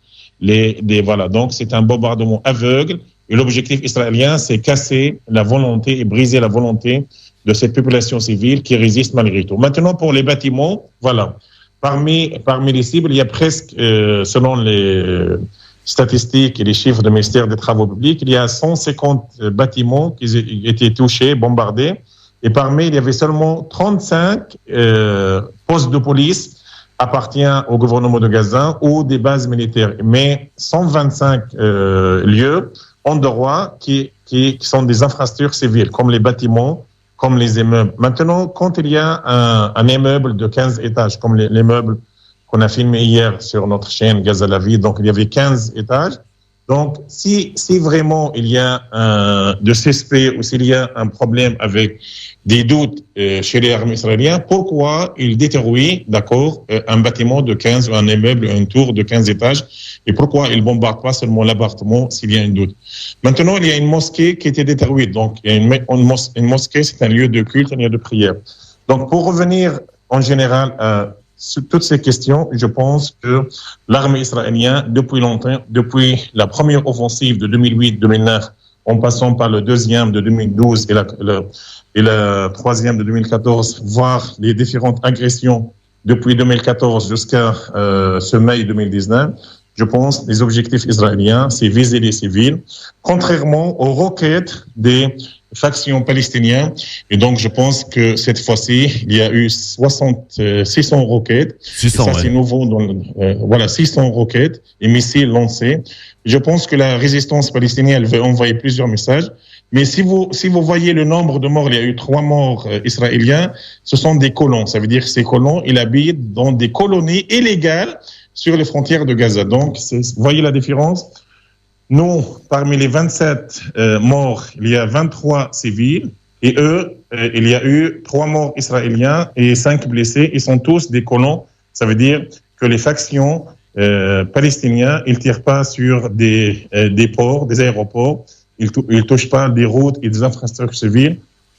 voilà. Donc, c'est un bombardement aveugle. Et l'objectif israélien, c'est casser la volonté et briser la volonté de cette population civile qui résiste malgré tout. Maintenant, pour les bâtiments, voilà. Parmi les cibles, il y a presque, selon les statistiques et les chiffres du ministère des Travaux publics, il y a 150 bâtiments qui étaient touchés, bombardés. Et parmi, il y avait seulement 35 postes de police appartiennent au gouvernement de Gaza ou des bases militaires. Mais 125 lieux en droit qui sont des infrastructures civiles, comme les bâtiments comme les immeubles. Maintenant, quand il y a un immeuble de 15 étages, comme les meubles qu'on a filmé hier sur notre chaîne Gaza la vie, donc il y avait 15 étages. Donc, si vraiment il y a de suspect ou s'il y a un problème avec des doutes chez les armées israéliennes, pourquoi ils détruisent, d'accord, un bâtiment de 15 ou un immeuble, une tour de 15 étages, et pourquoi ils bombardent pas seulement l'appartement s'il y a un doute. Maintenant, il y a une mosquée qui a été détruite. Donc, il y a une mosquée, c'est un lieu de culte, un lieu de prière. Donc, pour revenir en général sur toutes ces questions, je pense que l'armée israélienne, depuis longtemps, depuis la première offensive de 2008-2009, en passant par le deuxième de 2012 et la troisième de 2014, voire les différentes agressions depuis 2014 jusqu'à ce mai 2019, je pense que les objectifs israéliens, c'est viser les civils, contrairement aux requêtes des factions palestiniennes. Et donc, je pense que cette fois-ci, il y a eu 600 roquettes. 600, ça, c'est nouveau. Voilà, 600 roquettes et missiles lancés. Je pense que la résistance palestinienne, elle veut envoyer plusieurs messages. Mais si vous voyez le nombre de morts, il y a eu 3 morts israéliens, ce sont des colons. Ça veut dire que ces colons, ils habitent dans des colonies illégales sur les frontières de Gaza. Donc, vous voyez la différence? Nous, parmi les 27 morts, il y a 23 civils. Et eux, il y a eu 3 morts israéliens et 5 blessés. Ils sont tous des colons. Ça veut dire que les factions palestiniennes, ils tirent pas sur des ports, des aéroports. Ils touchent pas des routes et des infrastructures civiles.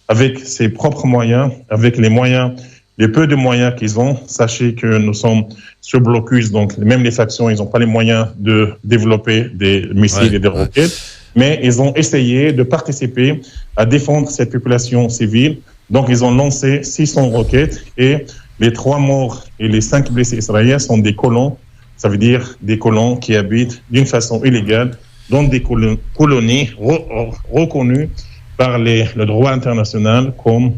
Avec ses propres moyens, avec les peu de moyens qu'ils ont. Sachez que nous sommes sur blocus, donc même les factions, ils n'ont pas les moyens de développer des missiles et des roquettes, mais ils ont essayé de participer à défendre cette population civile. Donc, ils ont lancé 600 roquettes et les 3 morts et les 5 blessés israéliens sont des colons. Ça veut dire des colons qui habitent d'une façon illégale dans des colonies reconnues par le droit international comme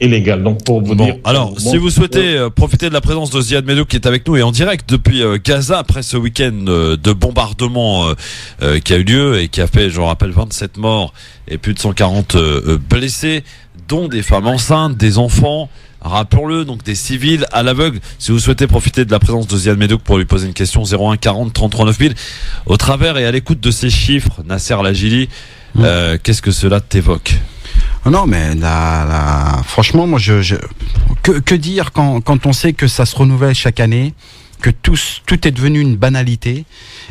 illégal. Donc pour vous dire. Alors, si vous souhaitez profiter de la présence de Ziad Medhouk qui est avec nous et en direct depuis Gaza après ce week-end de bombardement qui a eu lieu et qui a fait, je rappelle, 27 morts et plus de 140 blessés, dont des femmes enceintes, des enfants. Rappelons-le, donc des civils à l'aveugle. Si vous souhaitez profiter de la présence de Ziad Medhouk pour lui poser une question, 01 40 33 9000. Au travers et à l'écoute de ces chiffres, Nasser Lajili, qu'est-ce que cela t'évoque? Non, mais franchement, moi, que dire quand on sait que ça se renouvelle chaque année, que tout est devenu une banalité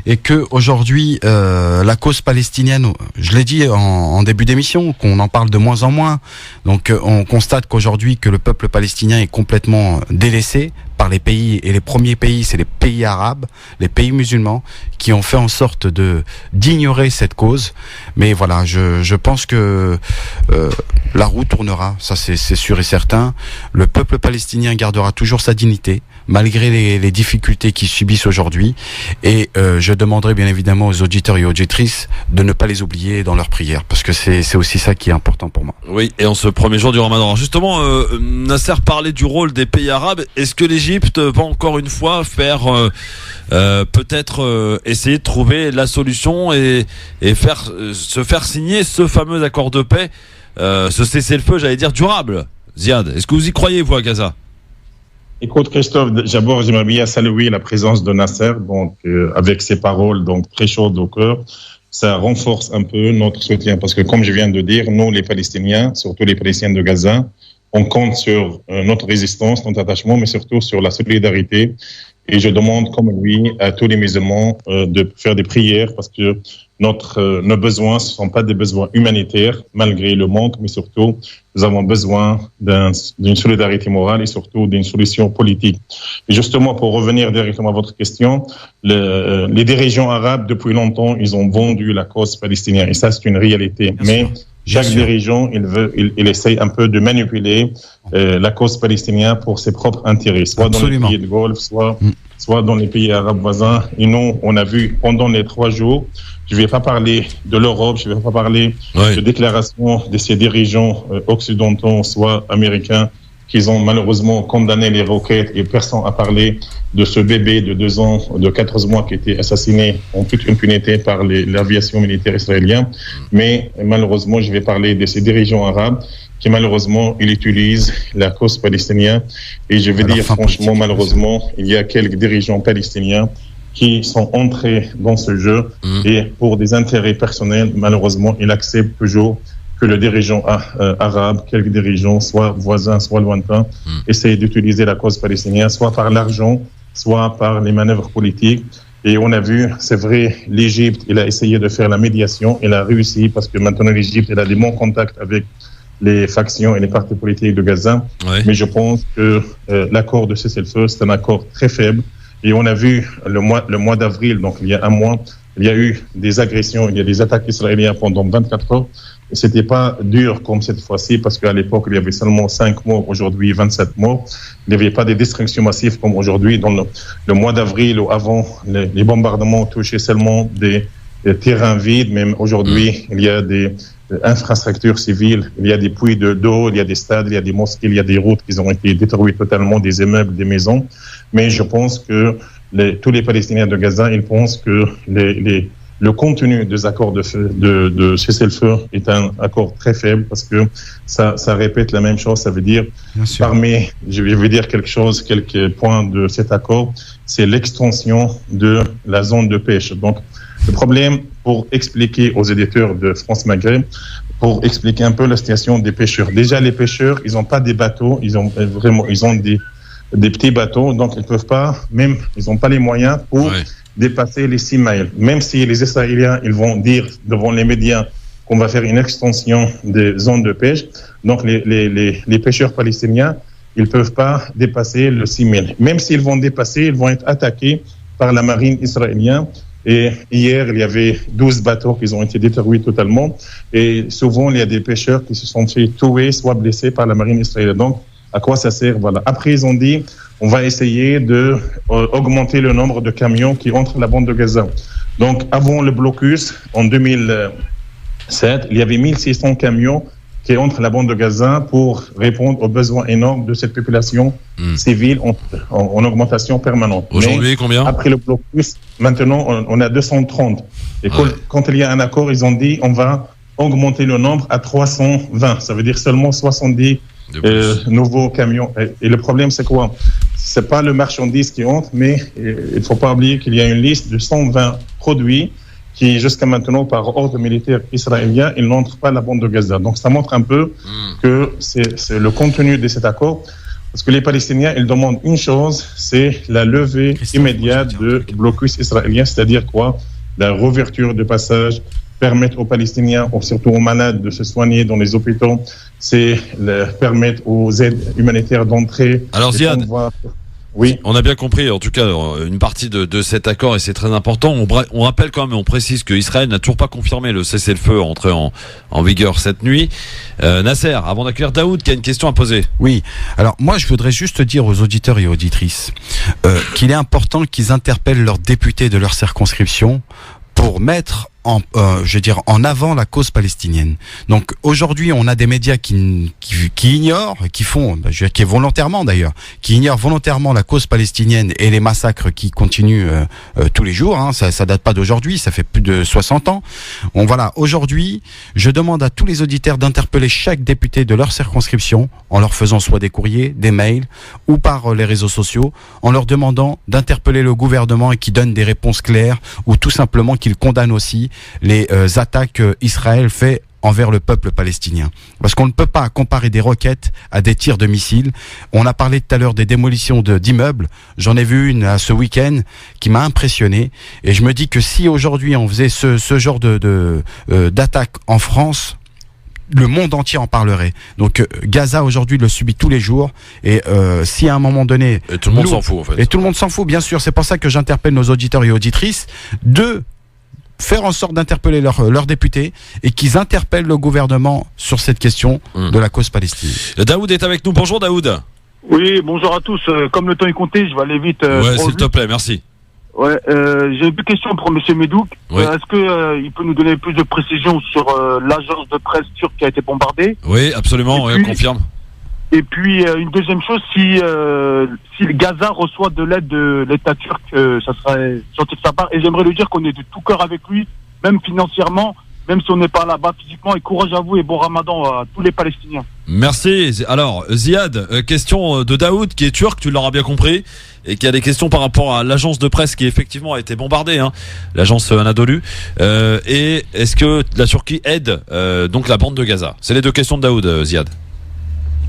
et que aujourd'hui la cause palestinienne, je l'ai dit en début d'émission, qu'on en parle de moins en moins. Donc on constate qu'aujourd'hui que le peuple palestinien est complètement délaissé par les pays, et les premiers pays, c'est les pays arabes, les pays musulmans, qui ont fait en sorte d'ignorer cette cause. Mais voilà, je pense que la roue tournera, ça c'est sûr et certain. Le peuple palestinien gardera toujours sa dignité, malgré les difficultés qu'ils subissent aujourd'hui. Et je demanderai bien évidemment aux auditeurs et auditrices de ne pas les oublier dans leurs prières, parce que c'est aussi ça qui est important pour moi. Oui, et en ce premier jour du Ramadan. Alors justement, Nasser parlait du rôle des pays arabes. Est-ce que l'Égypte va encore une fois faire peut-être essayer de trouver la solution et se faire signer ce fameux accord de paix, ce cessez-le-feu, j'allais dire durable? Ziad, est-ce que vous y croyez, vous, à Gaza? Écoute, Christophe, d'abord, j'aimerais bien saluer la présence de Nasser, donc avec ses paroles donc très chaudes au cœur. Ça renforce un peu notre soutien, parce que comme je viens de dire, nous, les Palestiniens, surtout les Palestiniens de Gaza, on compte sur notre résistance, notre attachement, mais surtout sur la solidarité. Et je demande, comme lui, à tous les musulmans de faire des prières, parce que nos besoins, ce ne sont pas des besoins humanitaires, malgré le manque, mais surtout, nous avons besoin d'une solidarité morale et surtout d'une solution politique. Et justement, pour revenir directement à votre question, les dirigeants arabes, depuis longtemps, ils ont vendu la cause palestinienne. Et ça, c'est une réalité. Mais chaque dirigeant, il essaye un peu de manipuler la cause palestinienne pour ses propres intérêts, soit Absolument. Dans les pays de Golfe, soit dans les pays arabes voisins. Et nous, on a vu pendant les 3 jours, je ne vais pas parler de l'Europe, je ne vais pas parler de déclarations de ces dirigeants occidentaux, soit américains, qu'ils ont malheureusement condamné les roquettes et personne n'a parlé de ce bébé de 2 ans, de 14 mois qui a été assassiné en toute impunité par l'aviation militaire israélienne. Mais malheureusement, je vais parler de ces dirigeants arabes qui malheureusement, ils utilisent la cause palestinienne. Et je vais dire franchement, malheureusement, il y a quelques dirigeants palestiniens qui sont entrés dans ce jeu et pour des intérêts personnels, malheureusement, ils acceptent toujours que le dirigeant arabe, quelques dirigeants, soit voisins, soit lointains, essayent d'utiliser la cause palestinienne, soit par l'argent, soit par les manœuvres politiques. Et on a vu, c'est vrai, l'Égypte, il a essayé de faire la médiation, il a réussi parce que maintenant l'Égypte, elle a des bons contacts avec les factions et les partis politiques de Gaza. Ouais. Mais je pense que l'accord de cessez-le-feu, c'est un accord très faible. Et on a vu le mois d'avril, donc il y a un mois, il y a eu des agressions, il y a des attaques israéliennes pendant 24 heures. Et c'était pas dur comme cette fois-ci parce qu'à l'époque, il y avait seulement 5 morts, aujourd'hui 27 morts. Il n'y avait pas des destructions massives comme aujourd'hui. Dans le mois d'avril ou avant, les bombardements touchaient seulement des terrains vides. Même aujourd'hui, il y a des infrastructures civiles, il y a des puits d'eau, il y a des stades, il y a des mosquées, il y a des routes qui ont été détruites totalement, des immeubles, des maisons. Mais je pense que tous les Palestiniens de Gaza, ils pensent que le contenu des accords de cessez-le-feu est un accord très faible parce que ça répète la même chose. Ça veut dire, je vais dire quelques points de cet accord, c'est l'extension de la zone de pêche. Donc, le problème, pour expliquer aux éditeurs de France Maghreb, pour expliquer un peu la situation des pêcheurs. Déjà, les pêcheurs, ils n'ont pas des bateaux, ils ont des petits bateaux, donc ils peuvent pas, même, ils n'ont pas les moyens pour dépasser les 6 miles. Même si les Israéliens, ils vont dire devant les médias qu'on va faire une extension des zones de pêche, donc les pêcheurs palestiniens, ils peuvent pas dépasser le 6 miles. Même s'ils vont dépasser, ils vont être attaqués par la marine israélienne. Et hier, il y avait 12 bateaux qui ont été détruits totalement. Et souvent, il y a des pêcheurs qui se sont fait tuer, soit blessés par la marine israélienne. Donc, à quoi ça sert? Voilà. Après, ils ont dit, on va essayer de augmenter le nombre de camions qui entrent à la bande de Gaza. Donc, avant le blocus, en 2007, il y avait 1600 camions qui entrent à la bande de Gaza pour répondre aux besoins énormes de cette population civile en augmentation permanente. Aujourd'hui, combien? Après le blocus, maintenant, on a 230. Et quand il y a un accord, ils ont dit, on va augmenter le nombre à 320. Ça veut dire seulement 70 nouveaux camions. Et le problème, c'est quoi? C'est pas le marchandise qui entre, mais il faut pas oublier qu'il y a une liste de 120 produits qui, jusqu'à maintenant, par ordre militaire israélien, ils n'entrent pas à la bande de Gaza. Donc, ça montre un peu que c'est le contenu de cet accord. Parce que les Palestiniens, ils demandent une chose, c'est la levée immédiate de blocus israélien, c'est-à-dire quoi? La réouverture de passage, permettre aux Palestiniens, surtout aux malades, de se soigner dans les hôpitaux, c'est permettre aux aides humanitaires d'entrer. Alors, Ziad, oui. On a bien compris, en tout cas, une partie de cet accord, et c'est très important. On rappelle quand même, on précise que Israël n'a toujours pas confirmé le cessez-le-feu entré en vigueur cette nuit. Nasser, avant d'accueillir Daoud, qui a une question à poser. Oui. Alors, moi, je voudrais juste dire aux auditeurs et auditrices qu'il est important qu'ils interpellent leurs députés de leur circonscription pour mettre en avant la cause palestinienne. Donc aujourd'hui, on a des médias qui ignorent, qui est volontairement d'ailleurs, qui ignorent volontairement la cause palestinienne et les massacres qui continuent tous les jours. Hein, ça date pas d'aujourd'hui, ça fait plus de 60 ans. Aujourd'hui, je demande à tous les auditeurs d'interpeller chaque député de leur circonscription en leur faisant soit des courriers, des mails ou par les réseaux sociaux, en leur demandant d'interpeller le gouvernement et qu'il donne des réponses claires ou tout simplement qu'il condamne aussi les attaques Israël fait envers le peuple palestinien. Parce qu'on ne peut pas comparer des roquettes à des tirs de missiles. On a parlé tout à l'heure des démolitions d'immeubles. J'en ai vu une ce week-end qui m'a impressionné. Et je me dis que si aujourd'hui on faisait ce genre d'attaque en France, le monde entier en parlerait. Donc Gaza aujourd'hui le subit tous les jours et si à un moment donné... Et tout le monde s'en fout en fait. Et tout le monde s'en fout, bien sûr. C'est pour ça que j'interpelle nos auditeurs et auditrices de faire en sorte d'interpeller leurs députés et qu'ils interpellent le gouvernement sur cette question de la cause palestinienne. Daoud est avec nous. Bonjour Daoud. Oui, bonjour à tous. Comme le temps est compté, je vais aller vite. Ouais, s'il te plaît, merci. Ouais, j'ai une question pour M. Medouk. Oui. Est-ce que il peut nous donner plus de précisions sur l'agence de presse turque qui a été bombardée? Oui, absolument, on confirme. Et puis une deuxième chose, si Gaza reçoit de l'aide de l'État turc, ça serait gentil de sa part. Et j'aimerais lui dire qu'on est de tout cœur avec lui, même financièrement, même si on n'est pas là-bas physiquement. Et courage à vous et bon Ramadan à tous les Palestiniens. Merci. Alors Ziad, question de Daoud qui est turc, tu l'auras bien compris, et qui a des questions par rapport à l'agence de presse qui effectivement a été bombardée, hein, l'agence Anadolu. Et est-ce que la Turquie aide donc la bande de Gaza? C'est les deux questions de Daoud, Ziad.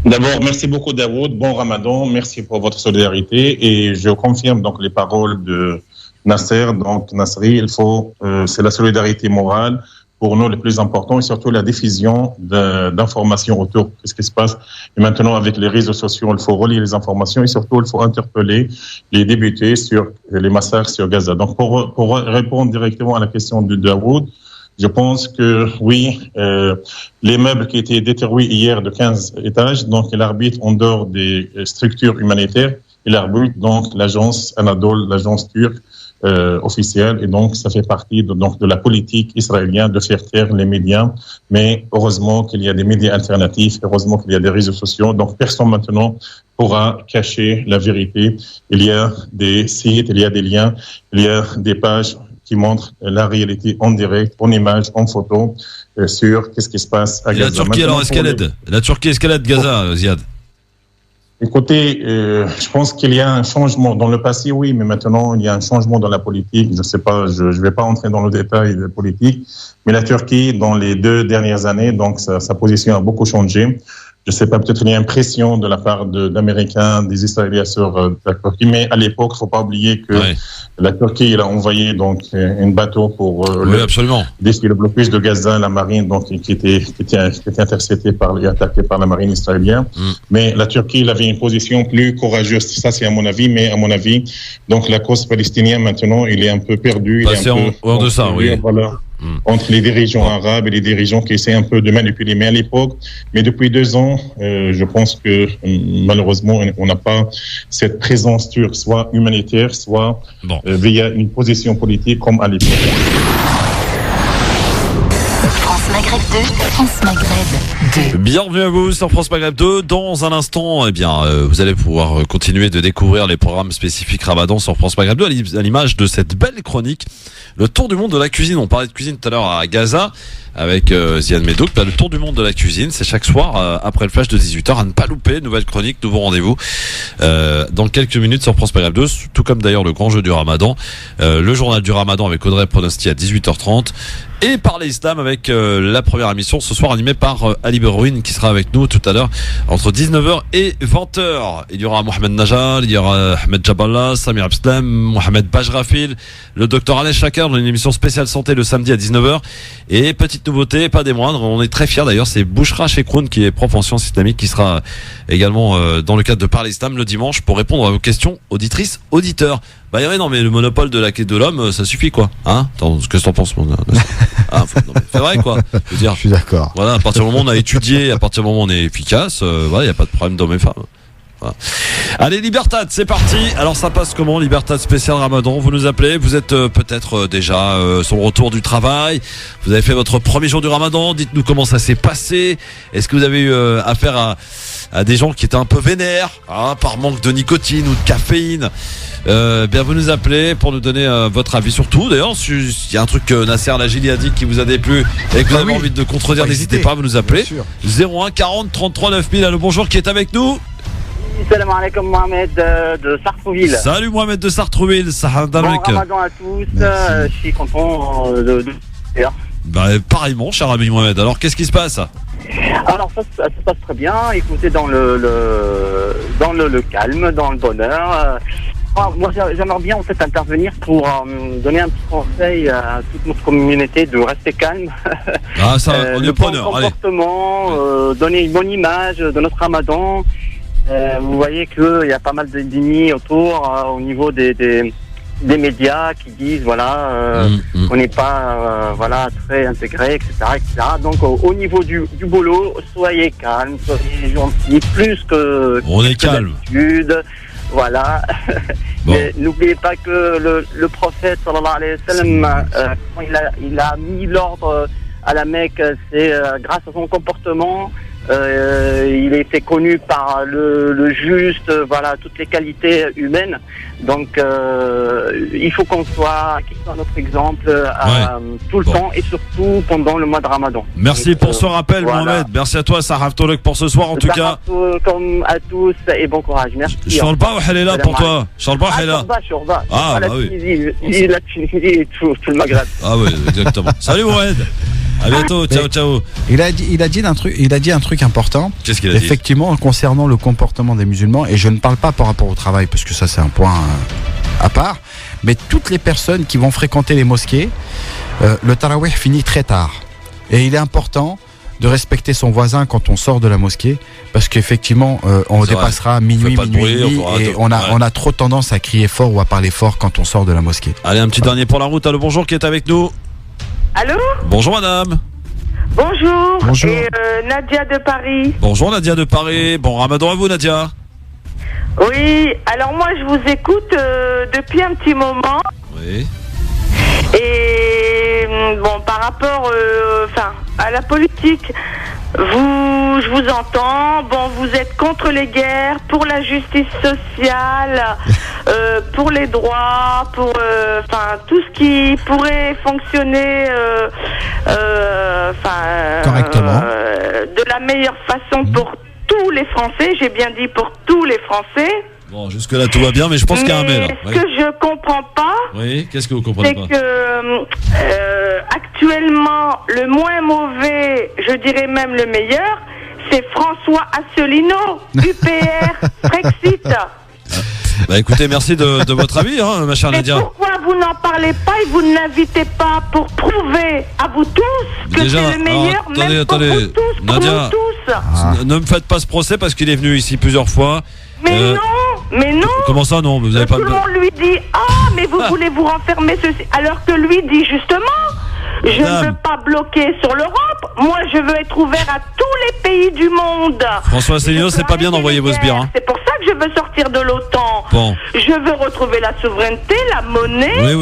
D'abord, merci beaucoup Daoud, bon Ramadan, merci pour votre solidarité et je confirme donc les paroles de Nasser. Donc Nasri, c'est la solidarité morale pour nous le plus important et surtout la diffusion d'informations autour de ce qui se passe. Et maintenant avec les réseaux sociaux, il faut relier les informations et surtout il faut interpeller les députés sur les massacres sur Gaza. Donc pour répondre directement à la question de Daoud, je pense que oui, les meubles qui étaient détruits hier de 15 étages, donc il arbitre en dehors des structures humanitaires, il arbitre donc l'agence Anadolu, l'agence turque officielle, et donc ça fait partie de la politique israélienne de faire taire les médias. Mais heureusement qu'il y a des médias alternatifs, heureusement qu'il y a des réseaux sociaux, donc personne maintenant pourra cacher la vérité. Il y a des sites, il y a des liens, il y a des pages qui montre la réalité en direct, en image, en photo, sur qu'est-ce qui se passe à Gaza. La Turquie, alors, est-ce qu'elle aide? La Turquie, est-ce qu'elle aide Gaza, Ziad? Écoutez, je pense qu'il y a un changement. Dans le passé, oui, mais maintenant, il y a un changement dans la politique. Je ne sais pas, je vais pas entrer dans le détail de la politique, mais la Turquie, dans les 2 dernières années, donc sa position a beaucoup changé. Je sais pas, peut-être il y a une pression de la part d'Américains, des Israéliens sur la Turquie, mais à l'époque, il faut pas oublier que la Turquie, elle a envoyé donc un bateau pour défier le blocus de Gaza, la marine, donc qui était intercepté et attaqué par la marine israélienne. Mais la Turquie, elle avait une position plus courageuse. Ça, c'est à mon avis, mais à mon avis, donc la cause palestinienne maintenant, il est un peu perdu. C'est en deçà, oui. Voilà. Entre les dirigeants arabes et les dirigeants qui essaient un peu de manipuler. Mais à l'époque, mais depuis 2 ans, je pense que malheureusement, on n'a pas cette présence turque, soit humanitaire, soit via une position politique comme à l'époque. France Maghreb 2, France Maghreb 2. Bienvenue à vous sur France Maghreb 2. Dans un instant, eh bien, vous allez pouvoir continuer de découvrir les programmes spécifiques Ramadan sur France Maghreb 2 à l'image de cette belle chronique. Le tour du monde de la cuisine. On parlait de cuisine tout à l'heure à Gaza avec Ziad Medouk. Le tour du monde de la cuisine, c'est chaque soir après le flash de 18h. À ne pas louper, nouvelle chronique, nouveau rendez-vous dans quelques minutes sur France Maghreb 2, tout comme d'ailleurs le grand jeu du Ramadan, le journal du Ramadan avec Audrey Pronosti à 18h30 et Parler Islam avec la première émission ce soir animée par Ali Berouine qui sera avec nous tout à l'heure entre 19h et 20h. Il y aura Mohamed Najal, il y aura Ahmed Jaballah, Samir Abslam, Mohamed Bajrafil, le docteur Alain Chakar dans une émission spéciale santé le samedi à 19h. Et petite nouveauté, pas des moindres, on est très fiers d'ailleurs, c'est Bouchra Chekroun qui est prof en sciences islamiques qui sera également dans le cadre de Parler Islam le dimanche pour répondre à vos questions auditrices, auditeurs. Bah ouais, non mais le monopole de l'homme, ça suffit quoi, hein? Attends, qu'est-ce que t'en penses, mon c'est vrai quoi. Je veux dire, je suis d'accord. Voilà, à partir du moment où on a étudié, à partir du moment où on est efficace, voilà, y a pas de problème d'hommes et femmes. Voilà. Allez, Libertad, c'est parti. Alors ça passe comment, Libertad spécial Ramadan? Vous nous appelez, vous êtes peut-être déjà sur le retour du travail, vous avez fait votre premier jour du Ramadan, dites-nous comment ça s'est passé. Est-ce que vous avez eu affaire à des gens qui étaient un peu vénères, hein, par manque de nicotine ou de caféine? Bien, vous nous appelez pour nous donner votre avis sur tout. D'ailleurs, s'il y a un truc que Nasser Lagili a dit qui vous a déplu et que vous avez envie de contredire, n'hésitez pas, vous nous appelez. 01 40 33 9000. Allô, bonjour, qui est avec nous? Salam alaikum, Mohamed de Sartrouville. Salut Mohamed de Sartrouville. Bon Ramadan à tous. Je suis content de bah, pareillement, cher ami Mohamed. Alors, qu'est-ce qui se passe? Alors, ça se passe très bien. Écoutez, dans le calme, dans le bonheur. Moi, j'aimerais bien en fait intervenir pour donner un petit conseil à toute notre communauté de rester calme. Ah, ça, on est preneur. Comportement, donner une bonne image de notre Ramadan. Vous voyez qu'il y a pas mal d'ennemis autour au niveau des médias qui disent qu'on n'est pas très intégré, etc. Donc au niveau du boulot, soyez calme, soyez gentil, plus que on est calme. Voilà. Bon. Mais n'oubliez pas que le prophète sallallahu alayhi wa sallam, quand il a mis l'ordre à la Mecque, c'est grâce à son comportement. Il était connu par le juste, voilà, toutes les qualités humaines. Donc, il faut qu'il soit notre exemple tout le temps et surtout pendant le mois de Ramadan. Merci pour ce rappel, Mohamed. Merci à toi, Sarah Tolek, pour ce soir en tout cas. Comme à tous et bon courage. Merci. Shorba ou Halila pour toi? Shorba ou Halila? Shorba. Ah, bah oui. La Tunisie et tout le Maghreb. Ah oui, exactement. Salut Mohamed. À bientôt, ciao. Il a dit un truc important. Qu'est-ce qu'il a dit? Effectivement, concernant le comportement des musulmans, et je ne parle pas par rapport au travail, parce que ça c'est un point à part, mais toutes les personnes qui vont fréquenter les mosquées, le tarawih finit très tard. Et il est important de respecter son voisin quand on sort de la mosquée, parce qu'effectivement, on dépassera minuit, et on a trop tendance à crier fort ou à parler fort quand on sort de la mosquée. Allez, un petit dernier pour la route. Allô, bonjour, qui est avec nous? Allô? Bonjour madame. Bonjour. Et Nadia de Paris. Bonjour Nadia de Paris. Bon Ramadan à vous Nadia. Oui, alors moi je vous écoute depuis un petit moment. Oui. Et bon, par rapport à la politique, je vous entends. Bon, vous êtes contre les guerres, pour la justice sociale, pour les droits, pour tout ce qui pourrait fonctionner correctement, de la meilleure façon pour tous les Français. J'ai bien dit pour tous les Français. Bon, jusque là tout va bien, mais je pense qu'il y a un mais là. Ce que je comprends pas, qu'est-ce que vous comprenez pas? C'est que actuellement, le moins mauvais, je dirais même le meilleur, c'est François Asselineau, UPR, Brexit. Bah écoutez, merci de votre avis, ma chère Nadia. Mais pourquoi vous n'en parlez pas et vous ne l'invitez pas pour prouver à vous tous que c'est le meilleur, même pour vous tous, pour Nadia, nous tous. Ne me faites pas ce procès parce qu'il est venu ici plusieurs fois. Mais non. Comment ça non? Vous avez pas tout le monde lui dit mais vous voulez vous renfermer ceci, alors que lui dit justement je ne veux pas bloquer sur l'Europe. Moi je veux être ouvert à tous les pays du monde. François Asselineau, c'est pas bien d'envoyer vos sbires. C'est pour ça que je veux sortir de l'OTAN. Bon. Je veux retrouver la souveraineté, la monnaie,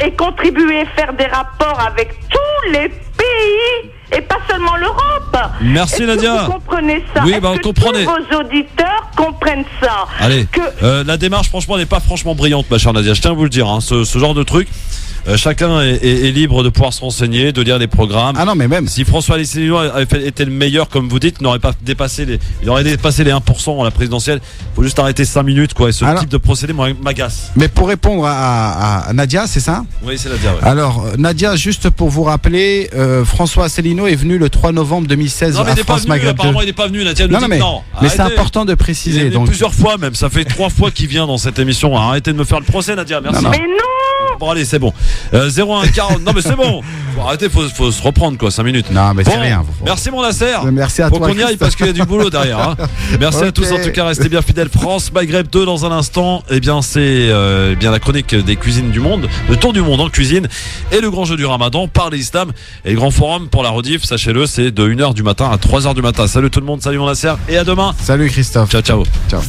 et contribuer, faire des rapports avec tous les pays. Et pas seulement l'Europe. Merci Nadia. Vous comprenez ça? Oui, on comprenait. Tous vos auditeurs comprennent ça. Allez, la démarche franchement n'est pas franchement brillante, ma chère Nadia. Je tiens à vous le dire, ce genre de truc. Chacun est libre de pouvoir se renseigner, de lire les programmes. Ah non, mais même si François Asselineau avait été le meilleur, comme vous dites, il aurait dépassé les 1% à la présidentielle. Il faut juste arrêter 5 minutes, quoi. Et ce type de procédé m'agace. Mais pour répondre à Nadia, c'est ça? Oui, c'est Nadia. Ouais. Alors, Nadia, juste pour vous rappeler, François Asselineau est venu le 3 novembre 2016 à France Maghreb 2. Apparemment, il n'est pas venu. Nadia nous dit non. Mais c'est important de préciser. Donc plusieurs fois même. Ça fait 3 fois qu'il vient dans cette émission. Arrêtez de me faire le procès, Nadia. Merci. Mais non. Bon allez, c'est bon. 0140. Non mais c'est bon. Arrêtez, faut se reprendre quoi, 5 minutes. Non mais c'est rien. Merci mon Nasser. Merci à toi. Faut qu'on y aille parce qu'il y a du boulot derrière. Merci à tous en tout cas, restez bien fidèles. France Maghreb 2 dans un instant. Eh bien c'est la chronique des cuisines du monde, le tour du monde en cuisine et le grand jeu du Ramadan par l'islam et le grand forum pour la rediff, sachez-le, c'est de 1h du matin à 3h du matin. Salut tout le monde, salut mon Nasser et à demain. Salut Christophe. Ciao. Ciao.